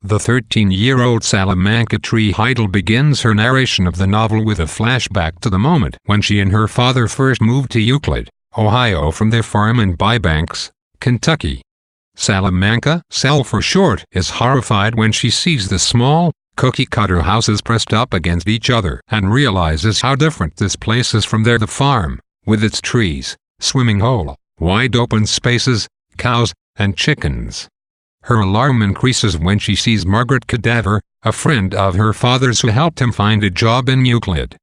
The 13-year-old Salamanca Tree Heidel begins her narration of the novel with a flashback to the moment when she and her father first moved to Euclid, Ohio from their farm in Bybanks, Kentucky. Salamanca, Sal for short, is horrified when she sees the small, cookie-cutter houses pressed up against each other and realizes how different this place is from the farm, with its trees, swimming hole, wide-open spaces, cows, and chickens. Her alarm increases when she sees Margaret Cadaver, a friend of her father's who helped him find a job in Euclid.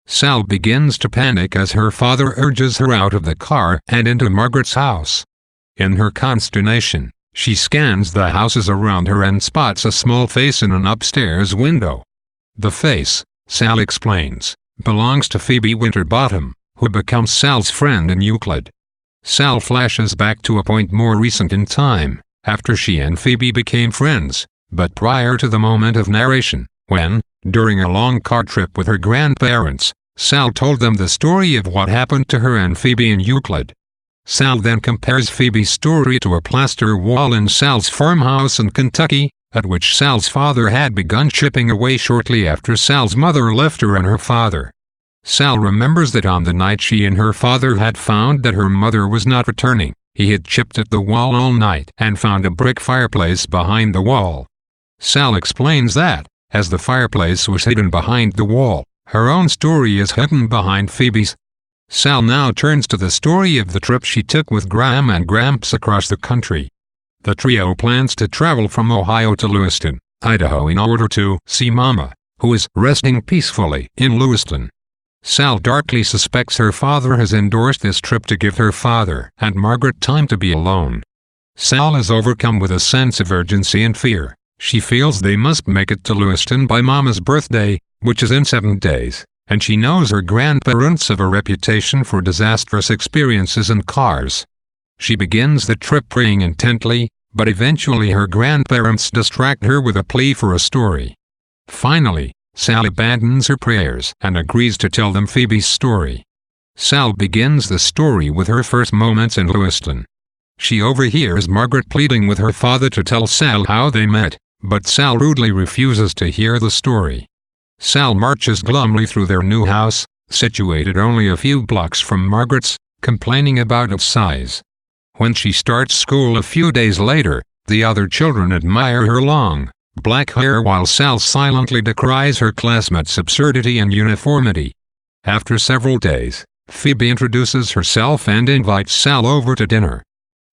Sal begins to panic as her father urges her out of the car and into Margaret's house. In her consternation, she scans the houses around her and spots a small face in an upstairs window. The face, Sal explains, belongs to Phoebe Winterbottom, who becomes Sal's friend in Euclid. Sal flashes back to a point more recent in time, after she and Phoebe became friends, but prior to the moment of narration, when, during a long car trip with her grandparents, Sal told them the story of what happened to her and Phoebe in Euclid. Sal then compares Phoebe's story to a plaster wall in Sal's farmhouse in Kentucky, at which Sal's father had begun chipping away shortly after Sal's mother left her and her father. Sal remembers that on the night she and her father had found that her mother was not returning, he had chipped at the wall all night and found a brick fireplace behind the wall. Sal explains that, as the fireplace was hidden behind the wall, her own story is hidden behind Phoebe's. Sal now turns to the story of the trip she took with Graham and Gramps across the country. The trio plans to travel from Ohio to Lewiston, Idaho in order to see Mama, who is resting peacefully in Lewiston. Sal darkly suspects her father has endorsed this trip to give her father and Margaret time to be alone. Sal is overcome with a sense of urgency and fear. She feels they must make it to Lewiston by Mama's birthday, which is in 7 days, and she knows her grandparents have a reputation for disastrous experiences in cars. She begins the trip praying intently, but eventually her grandparents distract her with a plea for a story. Finally, Sal abandons her prayers and agrees to tell them Phoebe's story. Sal begins the story with her first moments in Lewiston. She overhears Margaret pleading with her father to tell Sal how they met, but Sal rudely refuses to hear the story. Sal marches glumly through their new house, situated only a few blocks from Margaret's, complaining about its size. When she starts school a few days later, the other children admire her long, black hair while Sal silently decries her classmates' absurdity and uniformity. After several days, Phoebe introduces herself and invites Sal over to dinner.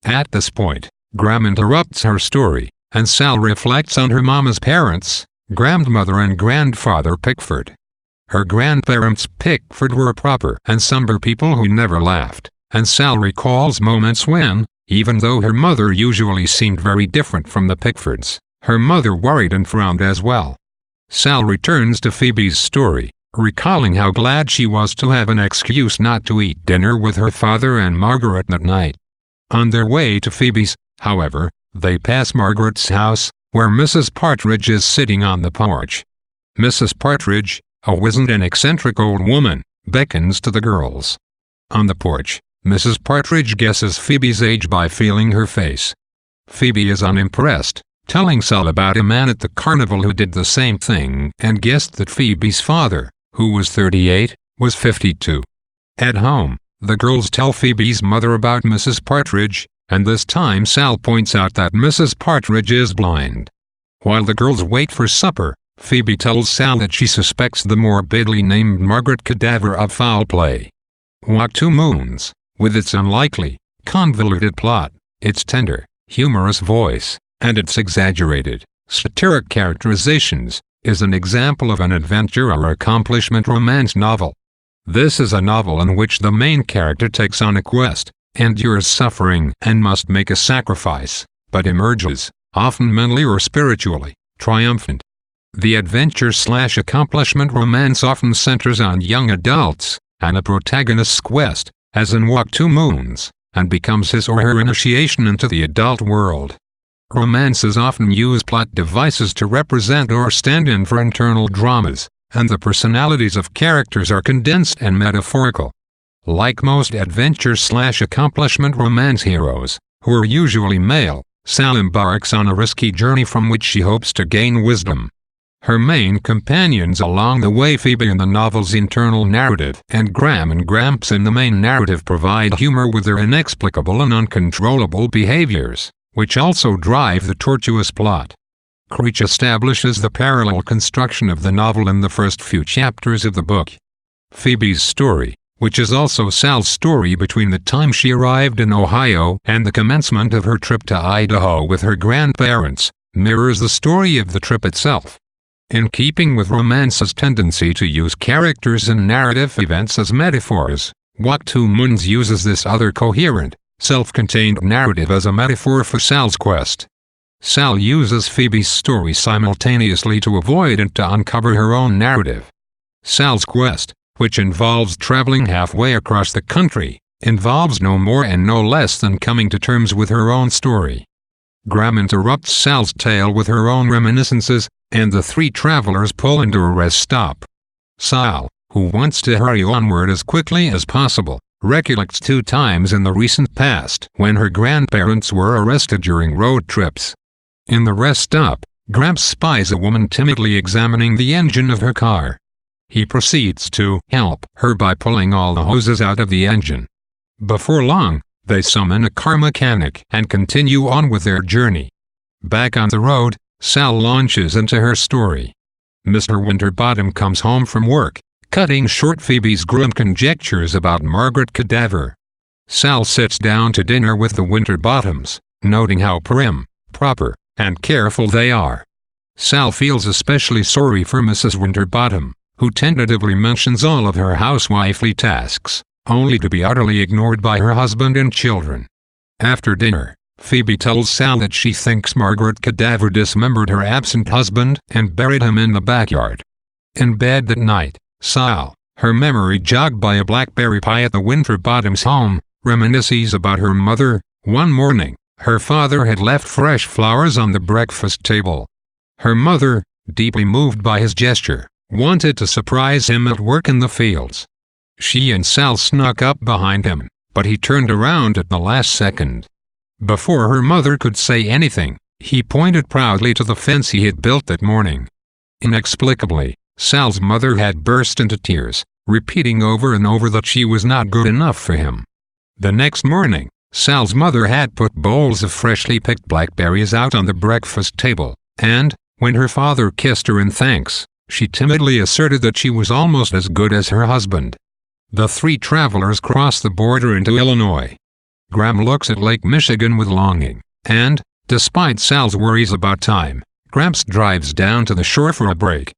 At this point, Graham interrupts her story, and Sal reflects on her mama's parents, grandmother and grandfather Pickford. Her grandparents Pickford were proper and somber people who never laughed, and Sal recalls moments when, even though her mother usually seemed very different from the Pickfords, her mother worried and frowned as well. Sal returns to Phoebe's story, recalling how glad she was to have an excuse not to eat dinner with her father and Margaret that night. On their way to Phoebe's, however, they pass Margaret's house, where Mrs. Partridge is sitting on the porch. Mrs. Partridge, a wizened and eccentric old woman, beckons to the girls. On the porch, Mrs. Partridge guesses Phoebe's age by feeling her face. Phoebe is unimpressed, telling Sal about a man at the carnival who did the same thing and guessed that Phoebe's father, who was 38, was 52. At home, the girls tell Phoebe's mother about Mrs. Partridge, and this time Sal points out that Mrs. Partridge is blind. While the girls wait for supper, Phoebe tells Sal that she suspects the morbidly named Margaret Cadaver of foul play. Walk Two Moons, with its unlikely, convoluted plot, its tender, humorous voice, and its exaggerated, satiric characterizations, is an example of an adventure or accomplishment romance novel. This is a novel in which the main character takes on a quest, endures suffering and must make a sacrifice, but emerges, often mentally or spiritually, triumphant. The adventure/accomplishment romance often centers on young adults, and a protagonist's quest, as in Walk Two Moons, and becomes his or her initiation into the adult world. Romances often use plot devices to represent or stand in for internal dramas, and the personalities of characters are condensed and metaphorical. Like most adventure/accomplishment romance heroes, who are usually male, Sal embarks on a risky journey from which she hopes to gain wisdom. Her main companions along the way, Phoebe in the novel's internal narrative and Graham and Gramps in the main narrative, provide humor with their inexplicable and uncontrollable behaviors, which also drive the tortuous plot. Creech establishes the parallel construction of the novel in the first few chapters of the book. Phoebe's story, which is also Sal's story between the time she arrived in Ohio and the commencement of her trip to Idaho with her grandparents, mirrors the story of the trip itself. In keeping with romance's tendency to use characters and narrative events as metaphors, Wak Tu Muns uses this other coherent, self-contained narrative as a metaphor for Sal's quest. Sal uses Phoebe's story simultaneously to avoid and to uncover her own narrative. Sal's quest, which involves traveling halfway across the country, involves no more and no less than coming to terms with her own story. Graham interrupts Sal's tale with her own reminiscences, and the three travelers pull into a rest stop. Sal, who wants to hurry onward as quickly as possible, recollects 2 times in the recent past when her grandparents were arrested during road trips. In the rest stop, Gramps spies a woman timidly examining the engine of her car. He proceeds to help her by pulling all the hoses out of the engine. Before long, they summon a car mechanic and continue on with their journey. Back on the road, Sal launches into her story. Mr. Winterbottom comes home from work, cutting short Phoebe's grim conjectures about Margaret Cadaver. Sal sits down to dinner with the Winterbottoms, noting how prim, proper, and careful they are. Sal feels especially sorry for Mrs. Winterbottom, who tentatively mentions all of her housewifely tasks, only to be utterly ignored by her husband and children. After dinner, Phoebe tells Sal that she thinks Margaret Cadaver dismembered her absent husband and buried him in the backyard. In bed that night, Sal, her memory jogged by a blackberry pie at the Winterbottoms' home, reminisces about her mother. One morning, her father had left fresh flowers on the breakfast table. Her mother, deeply moved by his gesture, wanted to surprise him at work in the fields. She and Sal snuck up behind him, but he turned around at the last second. Before her mother could say anything, he pointed proudly to the fence he had built that morning. Inexplicably, Sal's mother had burst into tears, repeating over and over that she was not good enough for him. The next morning, Sal's mother had put bowls of freshly picked blackberries out on the breakfast table, and, when her father kissed her in thanks, she timidly asserted that she was almost as good as her husband. The 3 travelers crossed the border into Illinois. Graham looks at Lake Michigan with longing, and, despite Sal's worries about time, Gramps drives down to the shore for a break.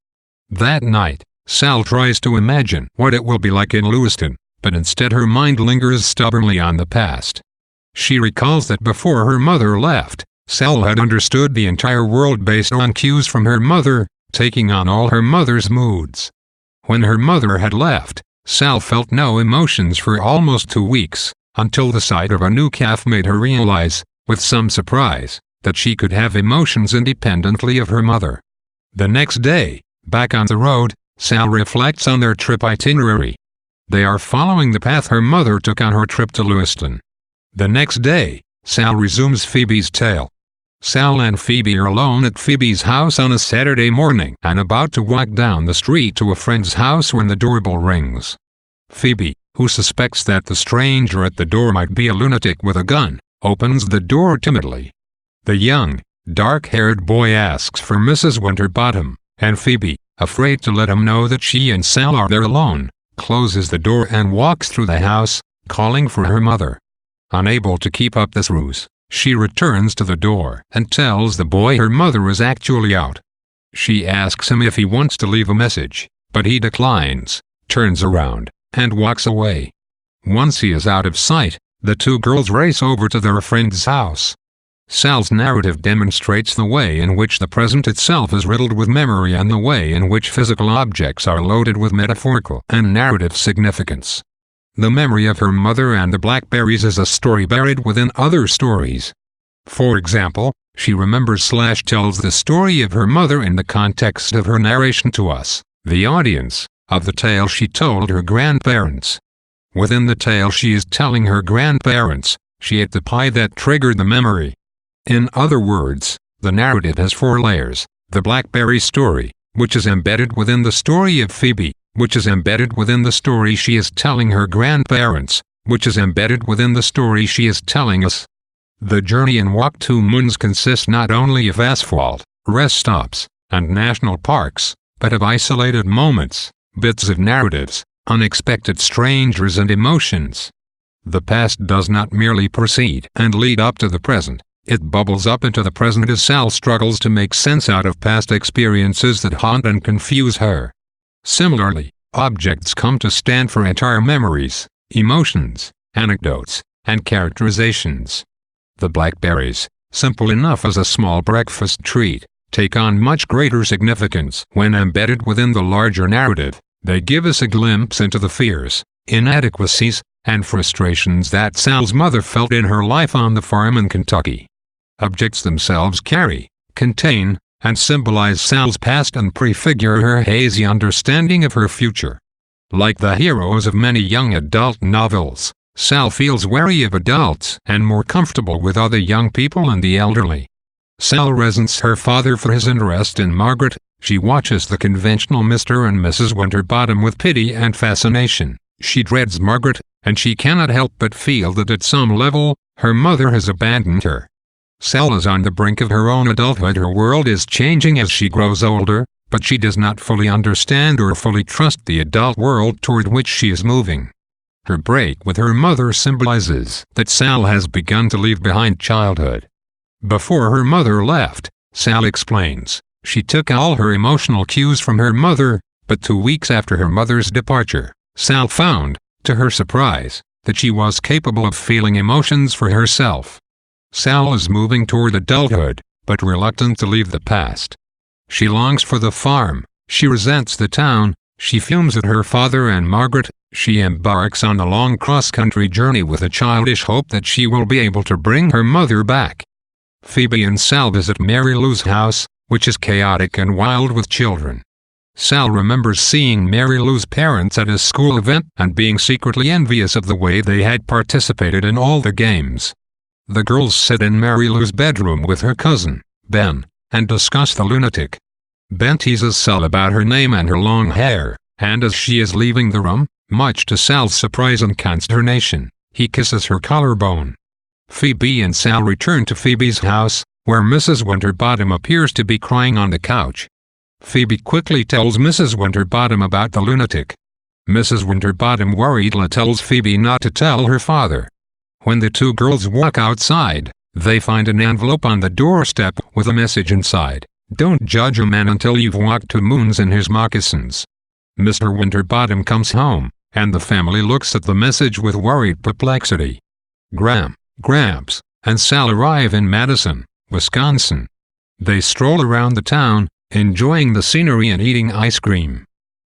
That night, Sal tries to imagine what it will be like in Lewiston, but instead her mind lingers stubbornly on the past. She recalls that before her mother left, Sal had understood the entire world based on cues from her mother, taking on all her mother's moods. When her mother had left, Sal felt no emotions for almost 2 weeks, until the sight of a new calf made her realize, with some surprise, that she could have emotions independently of her mother. The next day, back on the road, Sal reflects on their trip itinerary. They are following the path her mother took on her trip to Lewiston. The next day, Sal resumes Phoebe's tale. Sal and Phoebe are alone at Phoebe's house on a Saturday morning and about to walk down the street to a friend's house when the doorbell rings. Phoebe, who suspects that the stranger at the door might be a lunatic with a gun, opens the door timidly. The young, dark-haired boy asks for Mrs. Winterbottom, and Phoebe, afraid to let him know that she and Sal are there alone, closes the door and walks through the house, calling for her mother. Unable to keep up this ruse, she returns to the door and tells the boy her mother is actually out. She asks him if he wants to leave a message, but he declines, turns around, and walks away. Once he is out of sight, the 2 girls race over to their friend's house. Sal's narrative demonstrates the way in which the present itself is riddled with memory and the way in which physical objects are loaded with metaphorical and narrative significance. The memory of her mother and the blackberries is a story buried within other stories. For example, she remembers/tells the story of her mother in the context of her narration to us, the audience, of the tale she told her grandparents. Within the tale she is telling her grandparents, she ate the pie that triggered the memory. In other words, the narrative has 4 layers: the Blackberry story, which is embedded within the story of Phoebe, which is embedded within the story she is telling her grandparents, which is embedded within the story she is telling us. The journey in Walk to Moons consists not only of asphalt, rest stops, and national parks, but of isolated moments, bits of narratives, unexpected strangers and emotions. The past does not merely proceed and lead up to the present, it bubbles up into the present as Sal struggles to make sense out of past experiences that haunt and confuse her. Similarly, objects come to stand for entire memories, emotions, anecdotes, and characterizations. The blackberries, simple enough as a small breakfast treat, take on much greater significance when embedded within the larger narrative. They give us a glimpse into the fears, inadequacies, and frustrations that Sal's mother felt in her life on the farm in Kentucky. Objects themselves carry, contain, and symbolize Sal's past and prefigure her hazy understanding of her future. Like the heroes of many young adult novels, Sal feels wary of adults and more comfortable with other young people and the elderly. Sal resents her father for his interest in Margaret. She watches the conventional Mr. and Mrs. Winterbottom with pity and fascination. She dreads Margaret, and she cannot help but feel that at some level, her mother has abandoned her. Sal is on the brink of her own adulthood. Her world is changing as she grows older, but she does not fully understand or fully trust the adult world toward which she is moving. Her break with her mother symbolizes that Sal has begun to leave behind childhood. Before her mother left, Sal explains, she took all her emotional cues from her mother, but 2 weeks after her mother's departure, Sal found, to her surprise, that she was capable of feeling emotions for herself. Sal is moving toward adulthood, but reluctant to leave the past. She longs for the farm, she resents the town, she fumes at her father and Margaret. She embarks on a long cross-country journey with a childish hope that she will be able to bring her mother back. Phoebe and Sal visit Mary Lou's house, which is chaotic and wild with children. Sal remembers seeing Mary Lou's parents at a school event and being secretly envious of the way they had participated in all the games. The girls sit in Mary Lou's bedroom with her cousin, Ben, and discuss the lunatic. Ben teases Sal about her name and her long hair, and as she is leaving the room, much to Sal's surprise and consternation, he kisses her collarbone. Phoebe and Sal return to Phoebe's house, where Mrs. Winterbottom appears to be crying on the couch. Phoebe quickly tells Mrs. Winterbottom about the lunatic. Mrs. Winterbottom worriedly tells Phoebe not to tell her father. When the 2 girls walk outside, they find an envelope on the doorstep with a message inside. Don't judge a man until you've walked 2 moons in his moccasins. Mr. Winterbottom comes home, and the family looks at the message with worried perplexity. Graham, Gramps, and Sal arrive in Madison, Wisconsin. They stroll around the town, enjoying the scenery and eating ice cream.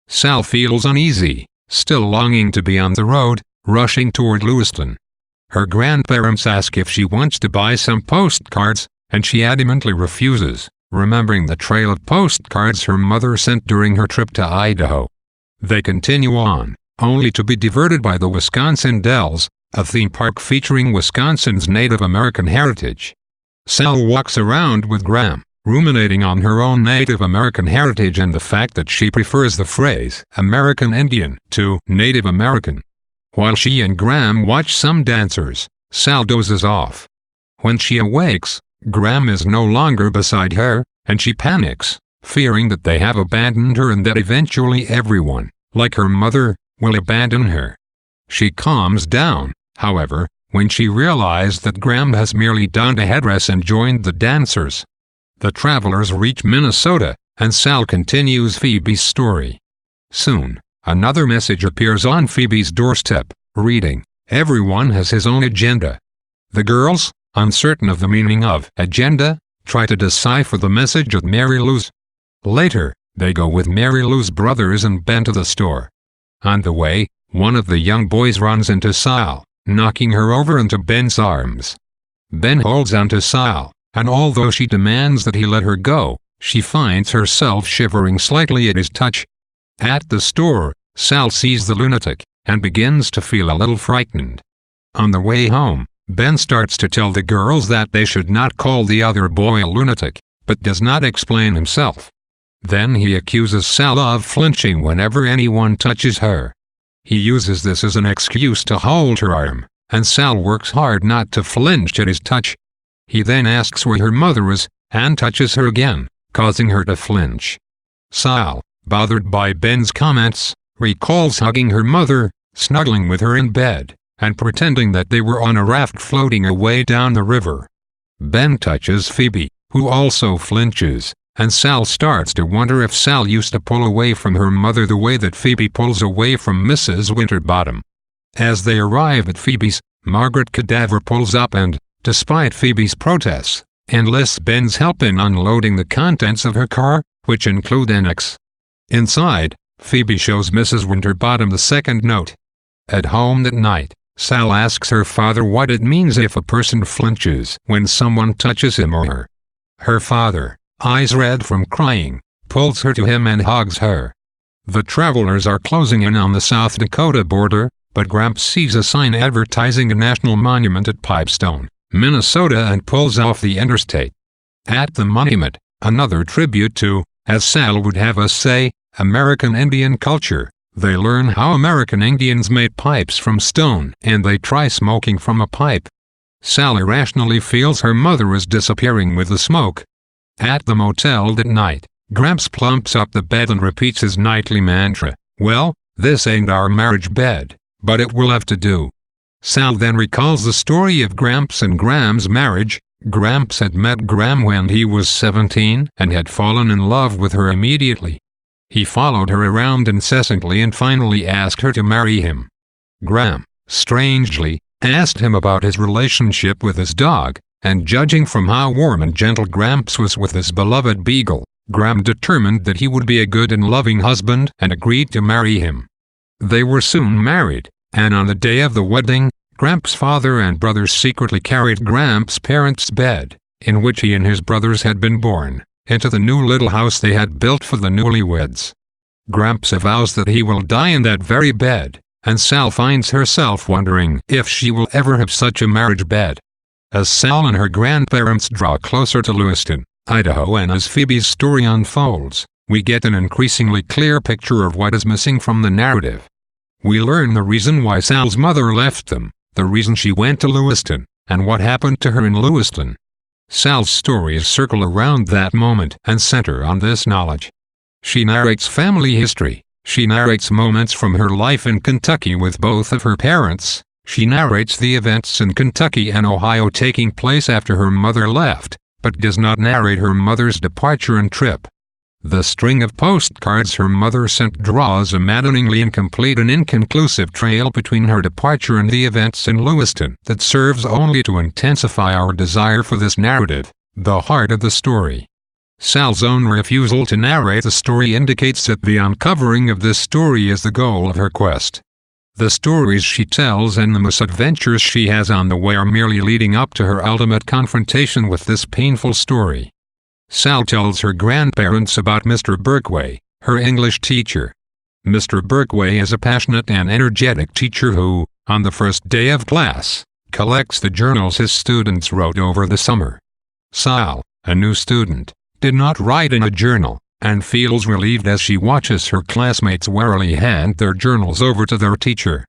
Sal feels uneasy, still longing to be on the road, rushing toward Lewiston. Her grandparents ask if she wants to buy some postcards, and she adamantly refuses, remembering the trail of postcards her mother sent during her trip to Idaho. They continue on, only to be diverted by the Wisconsin Dells, a theme park featuring Wisconsin's Native American heritage. Sal walks around with Graham, ruminating on her own Native American heritage and the fact that she prefers the phrase American Indian to Native American. While she and Graham watch some dancers, Sal dozes off. When she awakes, Graham is no longer beside her, and she panics, fearing that they have abandoned her and that eventually everyone, like her mother, will abandon her. She calms down, however, when she realizes that Graham has merely donned a headdress and joined the dancers. The travelers reach Minnesota, and Sal continues Phoebe's story. Soon, another message appears on Phoebe's doorstep, reading, "Everyone has his own agenda." The girls, uncertain of the meaning of agenda, try to decipher the message at Mary Lou's. Later, they go with Mary Lou's brothers and Ben to the store. On the way, one of the young boys runs into Sal, knocking her over into Ben's arms. Ben holds onto Sal, and although she demands that he let her go, she finds herself shivering slightly at his touch. At the store, Sal sees the lunatic, and begins to feel a little frightened. On the way home, Ben starts to tell the girls that they should not call the other boy a lunatic, but does not explain himself. Then he accuses Sal of flinching whenever anyone touches her. He uses this as an excuse to hold her arm, and Sal works hard not to flinch at his touch. He then asks where her mother is, and touches her again, causing her to flinch. Sal, bothered by Ben's comments, recalls hugging her mother, snuggling with her in bed, and pretending that they were on a raft floating away down the river. Ben touches Phoebe, who also flinches, and Sal starts to wonder if Sal used to pull away from her mother the way that Phoebe pulls away from Mrs. Winterbottom. As they arrive at Phoebe's, Margaret Cadaver pulls up and, despite Phoebe's protests, enlists Ben's help in unloading the contents of her car, which include X. Inside, Phoebe shows Mrs. Winterbottom the second note. At home that night, Sal asks her father what it means if a person flinches when someone touches him or her. Her father, eyes red from crying, pulls her to him and hugs her. The travelers are closing in on the South Dakota border, but Gramps sees a sign advertising a national monument at Pipestone, Minnesota, and pulls off the interstate. At the monument, another tribute to, as Sal would have us say, American Indian culture, they learn how American Indians made pipes from stone and they try smoking from a pipe. Sal irrationally feels her mother is disappearing with the smoke. At the motel that night, Gramps plumps up the bed and repeats his nightly mantra, "Well, this ain't our marriage bed, but it will have to do." Sal then recalls the story of Gramps and Graham's marriage. Gramps had met Graham when he was 17 and had fallen in love with her immediately. He followed her around incessantly and finally asked her to marry him. Graham, strangely, asked him about his relationship with his dog, and judging from how warm and gentle Gramps was with his beloved beagle, Graham determined that he would be a good and loving husband and agreed to marry him. They were soon married, and on the day of the wedding, Gramps' father and brothers secretly carried Gramps' parents' bed, in which he and his brothers had been born, into the new little house they had built for the newlyweds. Gramps avows that he will die in that very bed, and Sal finds herself wondering if she will ever have such a marriage bed. As Sal and her grandparents draw closer to Lewiston, Idaho, and as Phoebe's story unfolds, we get an increasingly clear picture of what is missing from the narrative. We learn the reason why Sal's mother left them, the reason she went to Lewiston, and what happened to her in Lewiston. Sal's stories circle around that moment and center on this knowledge. She narrates family history. She narrates moments from her life in Kentucky with both of her parents. She narrates the events in Kentucky and Ohio taking place after her mother left, but does not narrate her mother's departure and trip. The string of postcards her mother sent draws a maddeningly incomplete and inconclusive trail between her departure and the events in Lewiston that serves only to intensify our desire for this narrative, the heart of the story. Sal's own refusal to narrate the story indicates that the uncovering of this story is the goal of her quest. The stories she tells and the misadventures she has on the way are merely leading up to her ultimate confrontation with this painful story. Sal tells her grandparents about Mr. Berkway, her English teacher. Mr. Berkway is a passionate and energetic teacher who, on the first day of class, collects the journals his students wrote over the summer. Sal, a new student, did not write in a journal, and feels relieved as she watches her classmates warily hand their journals over to their teacher.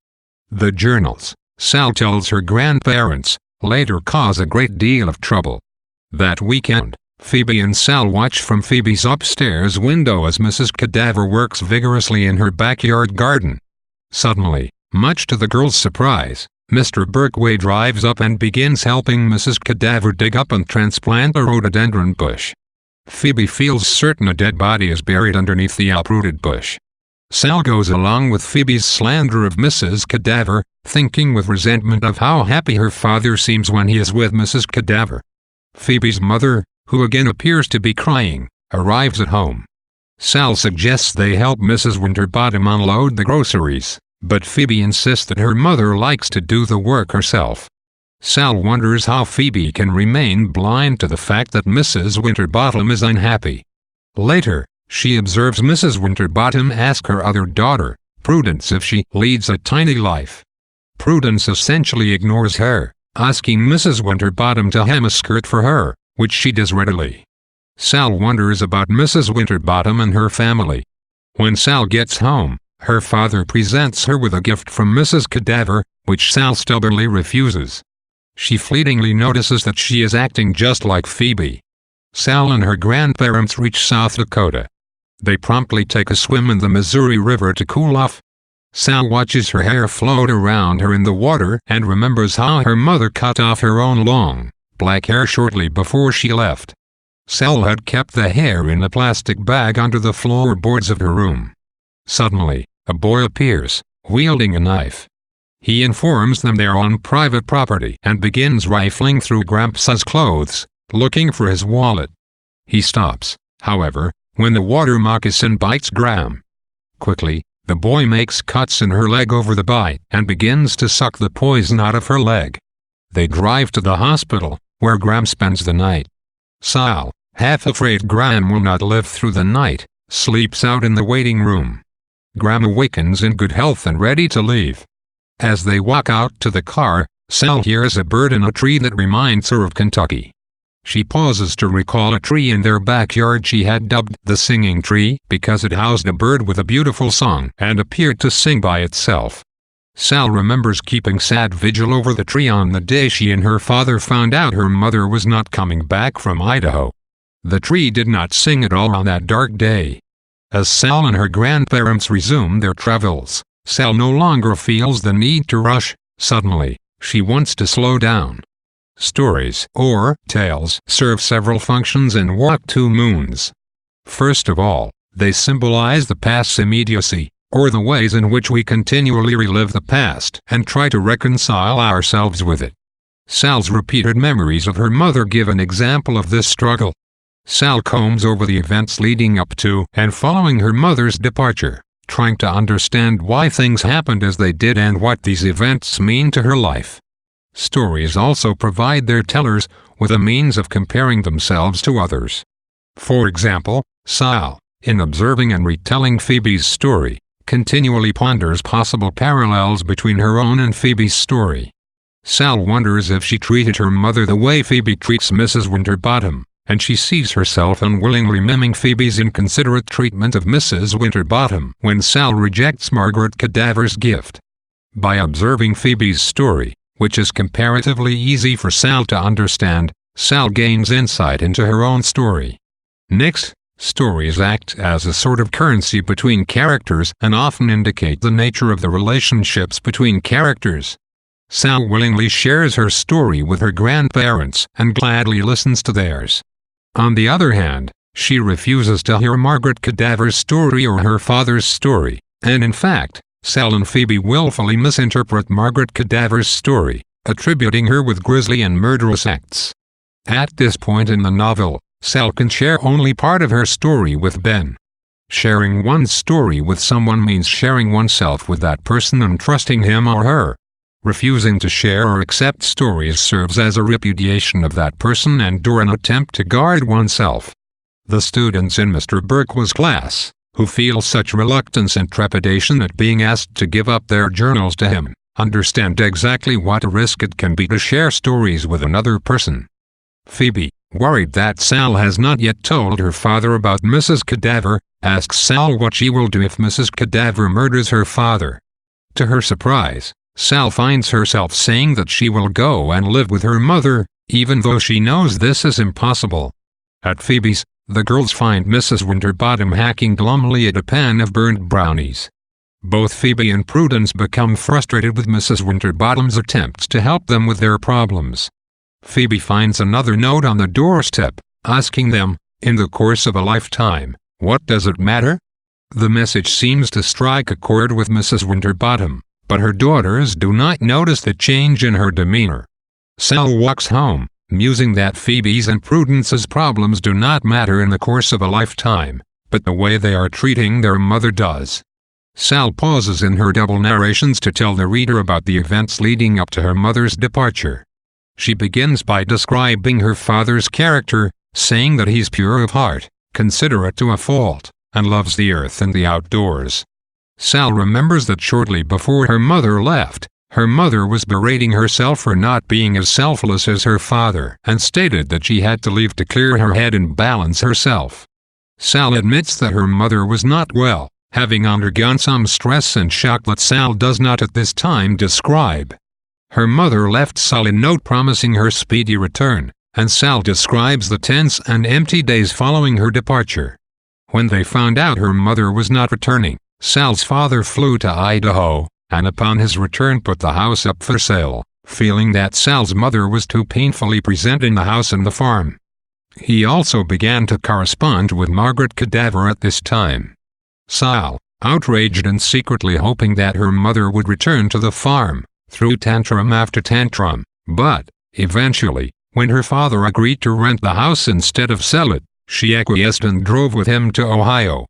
The journals, Sal tells her grandparents, later cause a great deal of trouble. That weekend, Phoebe and Sal watch from Phoebe's upstairs window as Mrs. Cadaver works vigorously in her backyard garden. Suddenly, much to the girls' surprise, Mr. Berkway drives up and begins helping Mrs. Cadaver dig up and transplant a rhododendron bush. Phoebe feels certain a dead body is buried underneath the uprooted bush. Sal goes along with Phoebe's slander of Mrs. Cadaver, thinking with resentment of how happy her father seems when he is with Mrs. Cadaver. Phoebe's mother, who again appears to be crying, arrives at home. Sal suggests they help Mrs. Winterbottom unload the groceries, but Phoebe insists that her mother likes to do the work herself. Sal wonders how Phoebe can remain blind to the fact that Mrs. Winterbottom is unhappy. Later, she observes Mrs. Winterbottom ask her other daughter, Prudence, if she leads a tiny life. Prudence essentially ignores her, asking Mrs. Winterbottom to hem a skirt for her, which she does readily. Sal wonders about Mrs. Winterbottom and her family. When Sal gets home, her father presents her with a gift from Mrs. Cadaver, which Sal stubbornly refuses. She fleetingly notices that she is acting just like Phoebe. Sal and her grandparents reach South Dakota. They promptly take a swim in the Missouri River to cool off. Sal watches her hair float around her in the water and remembers how her mother cut off her own long, black hair shortly before she left. Sal had kept the hair in a plastic bag under the floorboards of her room. Suddenly, a boy appears, wielding a knife. He informs them they are on private property and begins rifling through Gramps' clothes, looking for his wallet. He stops, however, when the water moccasin bites Gram. Quickly, the boy makes cuts in her leg over the bite and begins to suck the poison out of her leg. They drive to the hospital, where Gram spends the night. Sal, half afraid Gram will not live through the night, sleeps out in the waiting room. Gram awakens in good health and ready to leave. As they walk out to the car, Sal hears a bird in a tree that reminds her of Kentucky. She pauses to recall a tree in their backyard she had dubbed the Singing Tree because it housed a bird with a beautiful song and appeared to sing by itself. Sal remembers keeping sad vigil over the tree on the day she and her father found out her mother was not coming back from Idaho. The tree did not sing at all on that dark day. As Sal and her grandparents resume their travels, Sal no longer feels the need to rush. Suddenly, she wants to slow down. Stories, or tales, serve several functions in Walk Two Moons. First of all, they symbolize the past's immediacy, or the ways in which we continually relive the past and try to reconcile ourselves with it. Sal's repeated memories of her mother give an example of this struggle. Sal combs over the events leading up to and following her mother's departure, trying to understand why things happened as they did and what these events mean to her life. Stories also provide their tellers with a means of comparing themselves to others. For example, Sal, in observing and retelling Phoebe's story, continually ponders possible parallels between her own and Phoebe's story. Sal wonders if she treated her mother the way Phoebe treats Mrs. Winterbottom, and she sees herself unwillingly mimicking Phoebe's inconsiderate treatment of Mrs. Winterbottom when Sal rejects Margaret Cadaver's gift. By observing Phoebe's story, which is comparatively easy for Sal to understand, Sal gains insight into her own story. Next, stories act as a sort of currency between characters and often indicate the nature of the relationships between characters. Sal willingly shares her story with her grandparents and gladly listens to theirs. On the other hand, she refuses to hear Margaret Cadaver's story or her father's story, and in fact, Sal and Phoebe willfully misinterpret Margaret Cadaver's story, attributing her with grisly and murderous acts. At this point in the novel, Sal can share only part of her story with Ben. Sharing one's story with someone means sharing oneself with that person and trusting him or her. Refusing to share or accept stories serves as a repudiation of that person and/or an attempt to guard oneself. The students in Mr. Burkle's class, who feel such reluctance and trepidation at being asked to give up their journals to him, understand exactly what a risk it can be to share stories with another person. Phoebe, worried that Sal has not yet told her father about Mrs. Cadaver, asks Sal what she will do if Mrs. Cadaver murders her father. To her surprise, Sal finds herself saying that she will go and live with her mother, even though she knows this is impossible. At Phoebe's, the girls find Mrs. Winterbottom hacking glumly at a pan of burned brownies. Both Phoebe and Prudence become frustrated with Mrs. Winterbottom's attempts to help them with their problems. Phoebe finds another note on the doorstep, asking them, in the course of a lifetime, what does it matter? The message seems to strike a chord with Mrs. Winterbottom, but her daughters do not notice the change in her demeanor. Sal walks home, musing that Phoebe's and Prudence's problems do not matter in the course of a lifetime, but the way they are treating their mother does. Sal pauses in her double narrations to tell the reader about the events leading up to her mother's departure. She begins by describing her father's character, saying that he's pure of heart, considerate to a fault, and loves the earth and the outdoors. Sal remembers that shortly before her mother left, Her mother was berating herself for not being as selfless as her father and stated that she had to leave to clear her head and balance herself. Sal admits that her mother was not well, having undergone some stress and shock that Sal does not at this time describe. Her mother left Sal a note promising her speedy return, and Sal describes the tense and empty days following her departure. When they found out her mother was not returning, Sal's father flew to Idaho, and upon his return put the house up for sale, feeling that Sal's mother was too painfully present in the house and the farm. He also began to correspond with Margaret Cadaver at this time. Sal, outraged and secretly hoping that her mother would return to the farm, threw tantrum after tantrum, but, eventually, when her father agreed to rent the house instead of sell it, she acquiesced and drove with him to Ohio.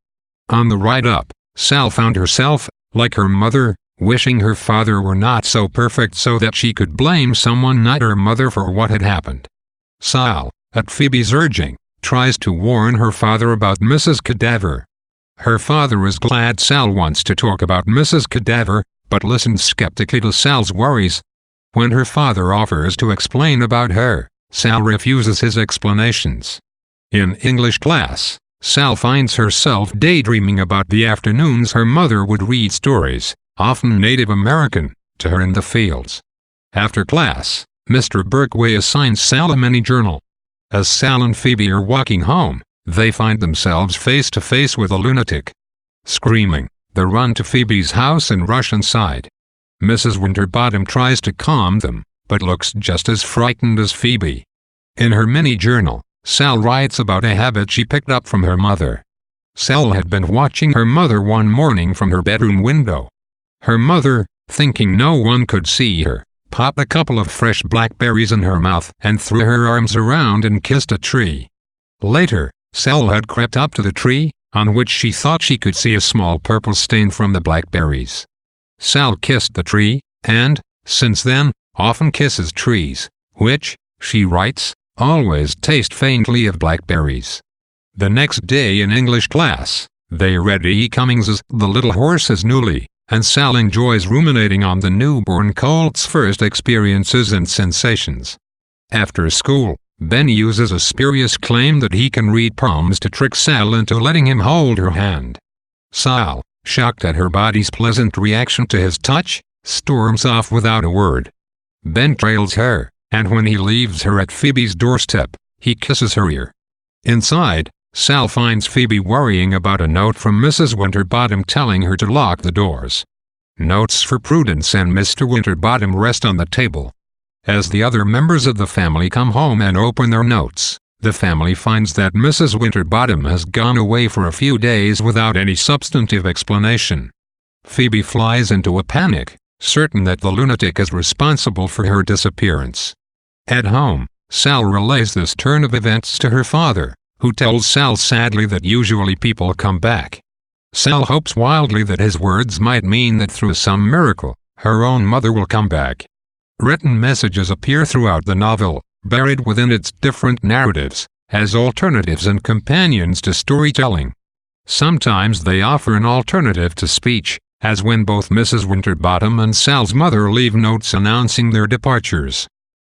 On the ride up, Sal found herself, like her mother, wishing her father were not so perfect so that she could blame someone not her mother for what had happened. Sal, at Phoebe's urging, tries to warn her father about Mrs. Cadaver. Her father is glad Sal wants to talk about Mrs. Cadaver, but listens skeptically to Sal's worries. When her father offers to explain about her, Sal refuses his explanations. In English class, Sal finds herself daydreaming about the afternoons her mother would read stories, often Native American, to her in the fields. After class, Mr. Berkway assigns Sal a mini-journal. As Sal and Phoebe are walking home, they find themselves face to face with a lunatic. Screaming, they run to Phoebe's house and rush inside. Mrs. Winterbottom tries to calm them, but looks just as frightened as Phoebe. In her mini-journal, Sal writes about a habit she picked up from her mother. Sal had been watching her mother one morning from her bedroom window. Her mother, thinking no one could see her, popped a couple of fresh blackberries in her mouth and threw her arms around and kissed a tree. Later, Sal had crept up to the tree, on which she thought she could see a small purple stain from the blackberries. Sal kissed the tree, and, since then, often kisses trees, which, she writes, always taste faintly of blackberries. The next day in English class, they read E. Cummings's The Little Horse Is Newly, and Sal enjoys ruminating on the newborn colt's first experiences and sensations. After school, Ben uses a spurious claim that he can read palms to trick Sal into letting him hold her hand. Sal, shocked at her body's pleasant reaction to his touch, storms off without a word. Ben trails her, and when he leaves her at Phoebe's doorstep, he kisses her ear. Inside, Sal finds Phoebe worrying about a note from Mrs. Winterbottom telling her to lock the doors. Notes for Prudence and Mr. Winterbottom rest on the table. As the other members of the family come home and open their notes, the family finds that Mrs. Winterbottom has gone away for a few days without any substantive explanation. Phoebe flies into a panic, certain that the lunatic is responsible for her disappearance. At home, Sal relays this turn of events to her father, who tells Sal sadly that usually people come back. Sal hopes wildly that his words might mean that through some miracle, her own mother will come back. Written messages appear throughout the novel, buried within its different narratives, as alternatives and companions to storytelling. Sometimes they offer an alternative to speech, as when both Mrs. Winterbottom and Sal's mother leave notes announcing their departures.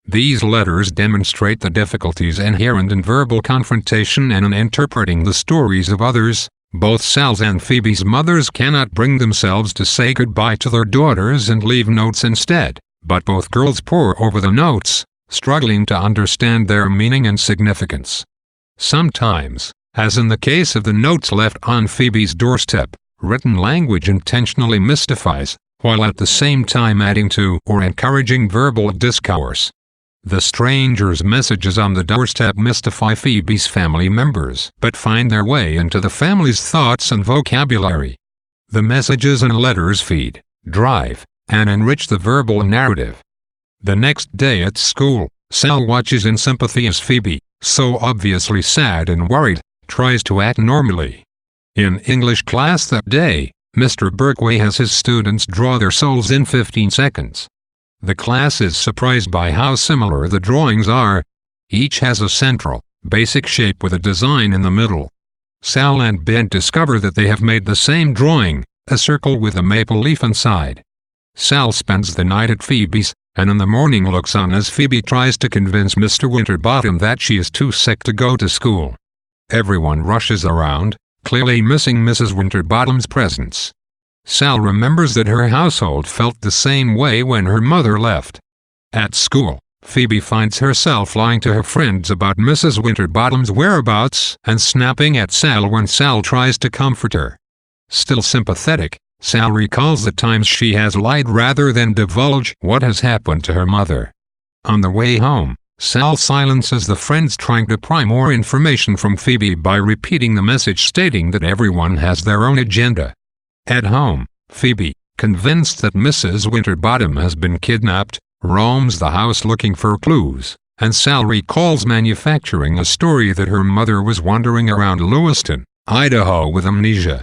These letters demonstrate the difficulties inherent in verbal confrontation and in interpreting the stories of others. Both Sal's and Phoebe's mothers cannot bring themselves to say goodbye to their daughters and leave notes instead, but both girls pore over the notes, struggling to understand their meaning and significance. Sometimes, as in the case of the notes left on Phoebe's doorstep, written language intentionally mystifies, while at the same time adding to or encouraging verbal discourse. The stranger's messages on the doorstep mystify Phoebe's family members, but find their way into the family's thoughts and vocabulary. The messages and letters feed, drive, and enrich the verbal narrative. The next day at school, Sal watches in sympathy as Phoebe, so obviously sad and worried, tries to act normally. In English class that day, Mr. Berkway has his students draw their souls in 15 seconds. The class is surprised by how similar the drawings are. Each has a central, basic shape with a design in the middle. Sal and Ben discover that they have made the same drawing, a circle with a maple leaf inside. Sal spends the night at Phoebe's, and in the morning looks on as Phoebe tries to convince Mr. Winterbottom that she is too sick to go to school. Everyone rushes around, clearly missing Mrs. Winterbottom's presence. Sal remembers that her household felt the same way when her mother left. At school, Phoebe finds herself lying to her friends about Mrs. Winterbottom's whereabouts and snapping at Sal when Sal tries to comfort her. Still sympathetic, Sal recalls the times she has lied rather than divulge what has happened to her mother. On the way home, Sal silences the friends trying to pry more information from Phoebe by repeating the message stating that everyone has their own agenda. At home, Phoebe, convinced that Mrs. Winterbottom has been kidnapped, roams the house looking for clues, and Sal recalls manufacturing a story that her mother was wandering around Lewiston, Idaho with amnesia.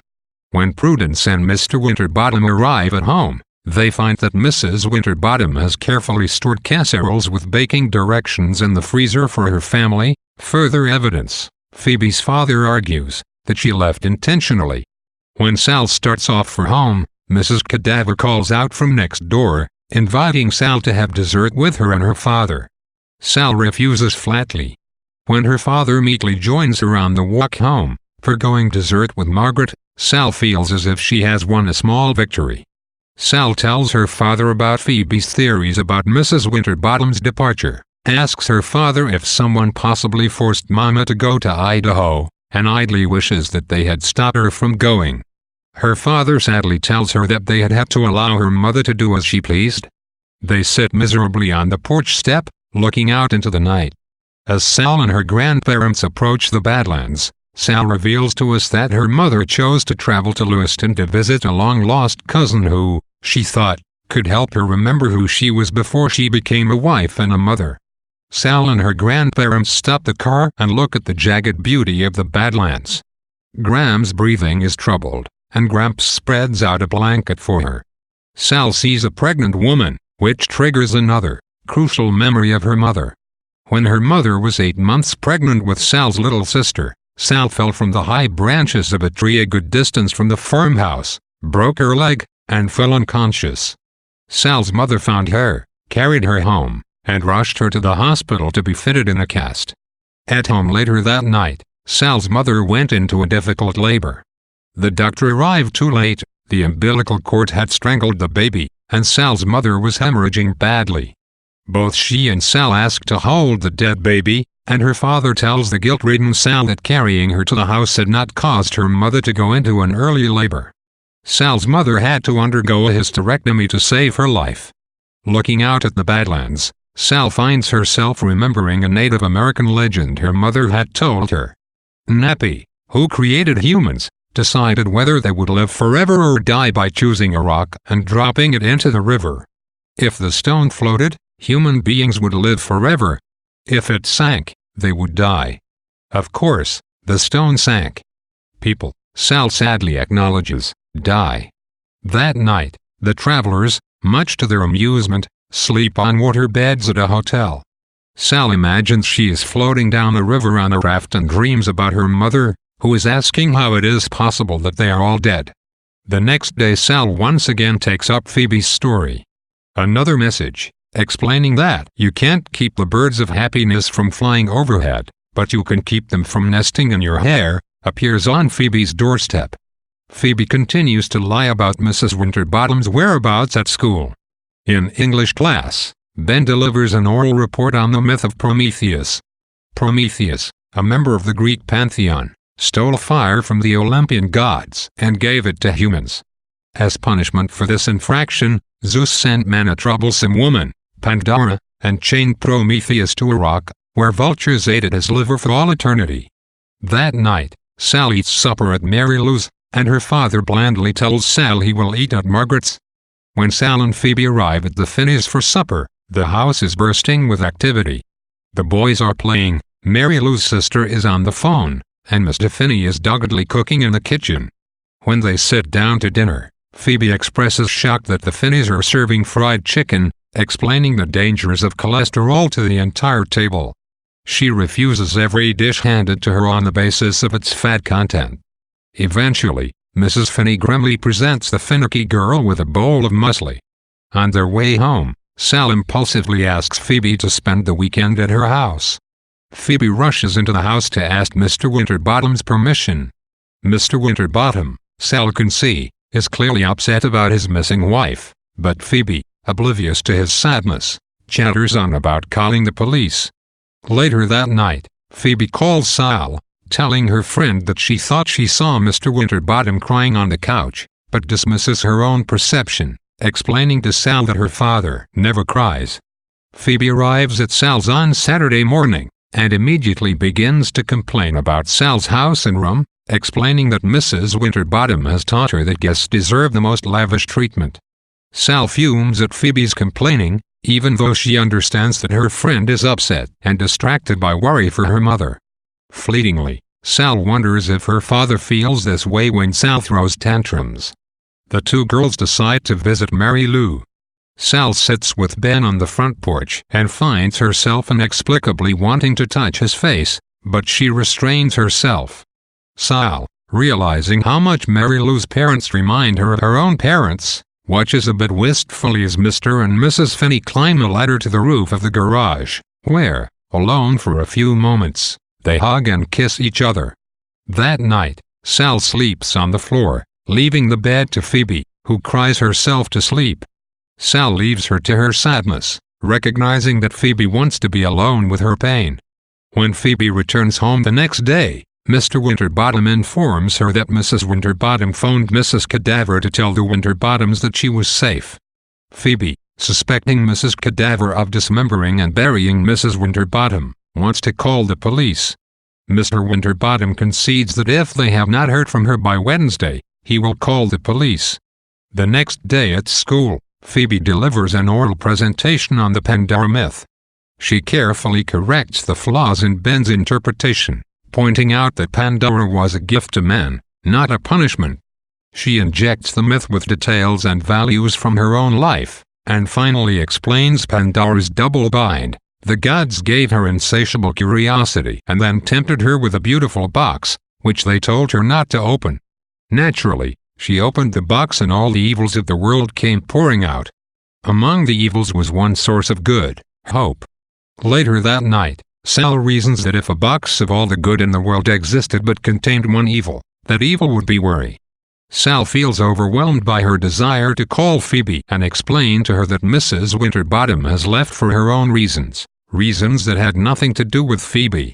When Prudence and Mr. Winterbottom arrive at home, they find that Mrs. Winterbottom has carefully stored casseroles with baking directions in the freezer for her family. Further evidence, Phoebe's father argues, that she left intentionally. When Sal starts off for home, Mrs. Cadaver calls out from next door, inviting Sal to have dessert with her and her father. Sal refuses flatly. When her father meekly joins her on the walk home, forgoing dessert with Margaret, Sal feels as if she has won a small victory. Sal tells her father about Phoebe's theories about Mrs. Winterbottom's departure, asks her father if someone possibly forced Mama to go to Idaho, and idly wishes that they had stopped her from going. Her father sadly tells her that they had to allow her mother to do as she pleased. They sit miserably on the porch step, looking out into the night. As Sal and her grandparents approach the Badlands, Sal reveals to us that her mother chose to travel to Lewiston to visit a long-lost cousin who, she thought, could help her remember who she was before she became a wife and a mother. Sal and her grandparents stop the car and look at the jagged beauty of the Badlands. Gram's breathing is troubled, and Gramps spreads out a blanket for her. Sal sees a pregnant woman, which triggers another, crucial memory of her mother. When her mother was 8 months pregnant with Sal's little sister, Sal fell from the high branches of a tree a good distance from the farmhouse, broke her leg, and fell unconscious. Sal's mother found her, carried her home, and rushed her to the hospital to be fitted in a cast. At home later that night, Sal's mother went into a difficult labor. The doctor arrived too late, the umbilical cord had strangled the baby, and Sal's mother was hemorrhaging badly. Both she and Sal ask to hold the dead baby, and her father tells the guilt-ridden Sal that carrying her to the house had not caused her mother to go into an early labor. Sal's mother had to undergo a hysterectomy to save her life. Looking out at the Badlands, Sal finds herself remembering a Native American legend her mother had told her. Napi, who created humans, decided whether they would live forever or die by choosing a rock and dropping it into the river. If the stone floated, human beings would live forever. If it sank, they would die. Of course, the stone sank. People, Sal sadly acknowledges, die. That night, the travelers, much to their amusement, sleep on water beds at a hotel. Sal imagines she is floating down the river on a raft and dreams about her mother, who is asking how it is possible that they are all dead. The next day Sal once again takes up Phoebe's story. Another message, explaining that you can't keep the birds of happiness from flying overhead, but you can keep them from nesting in your hair, appears on Phoebe's doorstep. Phoebe continues to lie about Mrs. Winterbottom's whereabouts at school. In English class, Ben delivers an oral report on the myth of Prometheus. Prometheus, a member of the Greek pantheon, stole fire from the Olympian gods and gave it to humans. As punishment for this infraction, Zeus sent man a troublesome woman, Pandora, and chained Prometheus to a rock, where vultures ate at his liver for all eternity. That night, Sal eats supper at Mary Lou's, and her father blandly tells Sal he will eat at Margaret's. When Sal and Phoebe arrive at the Finneys for supper, the house is bursting with activity. The boys are playing, Mary Lou's sister is on the phone, and Mr. Finney is doggedly cooking in the kitchen. When they sit down to dinner, Phoebe expresses shock that the Finneys are serving fried chicken, explaining the dangers of cholesterol to the entire table. She refuses every dish handed to her on the basis of its fat content. Eventually, Mrs. Finney grimly presents the finicky girl with a bowl of muesli. On their way home, Sal impulsively asks Phoebe to spend the weekend at her house. Phoebe rushes into the house to ask Mr. Winterbottom's permission. Mr. Winterbottom, Sal can see, is clearly upset about his missing wife, but Phoebe, oblivious to his sadness, chatters on about calling the police. Later that night, Phoebe calls Sal, telling her friend that she thought she saw Mr. Winterbottom crying on the couch, but dismisses her own perception, explaining to Sal that her father never cries. Phoebe arrives at Sal's on Saturday morning, and immediately begins to complain about Sal's house and room, explaining that Mrs. Winterbottom has taught her that guests deserve the most lavish treatment. Sal fumes at Phoebe's complaining, even though she understands that her friend is upset and distracted by worry for her mother. Fleetingly, Sal wonders if her father feels this way when Sal throws tantrums. The two girls decide to visit Mary Lou. Sal sits with Ben on the front porch and finds herself inexplicably wanting to touch his face, but she restrains herself. Sal, realizing how much Mary Lou's parents remind her of her own parents, watches a bit wistfully as Mr. and Mrs. Finney climb a ladder to the roof of the garage, where, alone for a few moments, they hug and kiss each other. That night, Sal sleeps on the floor, leaving the bed to Phoebe, who cries herself to sleep. Sal leaves her to her sadness, recognizing that Phoebe wants to be alone with her pain. When Phoebe returns home the next day, Mr. Winterbottom informs her that Mrs. Winterbottom phoned Mrs. Cadaver to tell the Winterbottoms that she was safe. Phoebe, suspecting Mrs. Cadaver of dismembering and burying Mrs. Winterbottom, wants to call the police. Mr. Winterbottom concedes that if they have not heard from her by Wednesday, he will call the police. The next day at school, Phoebe delivers an oral presentation on the Pandora myth. She carefully corrects the flaws in Ben's interpretation, pointing out that Pandora was a gift to man, not a punishment. She injects the myth with details and values from her own life, and finally explains Pandora's double bind. The gods gave her insatiable curiosity and then tempted her with a beautiful box, which they told her not to open. Naturally, she opened the box and all the evils of the world came pouring out. Among the evils was one source of good, hope. Later that night, Sal reasons that if a box of all the good in the world existed but contained one evil, that evil would be worry. Sal feels overwhelmed by her desire to call Phoebe and explain to her that Mrs. Winterbottom has left for her own reasons that had nothing to do with Phoebe.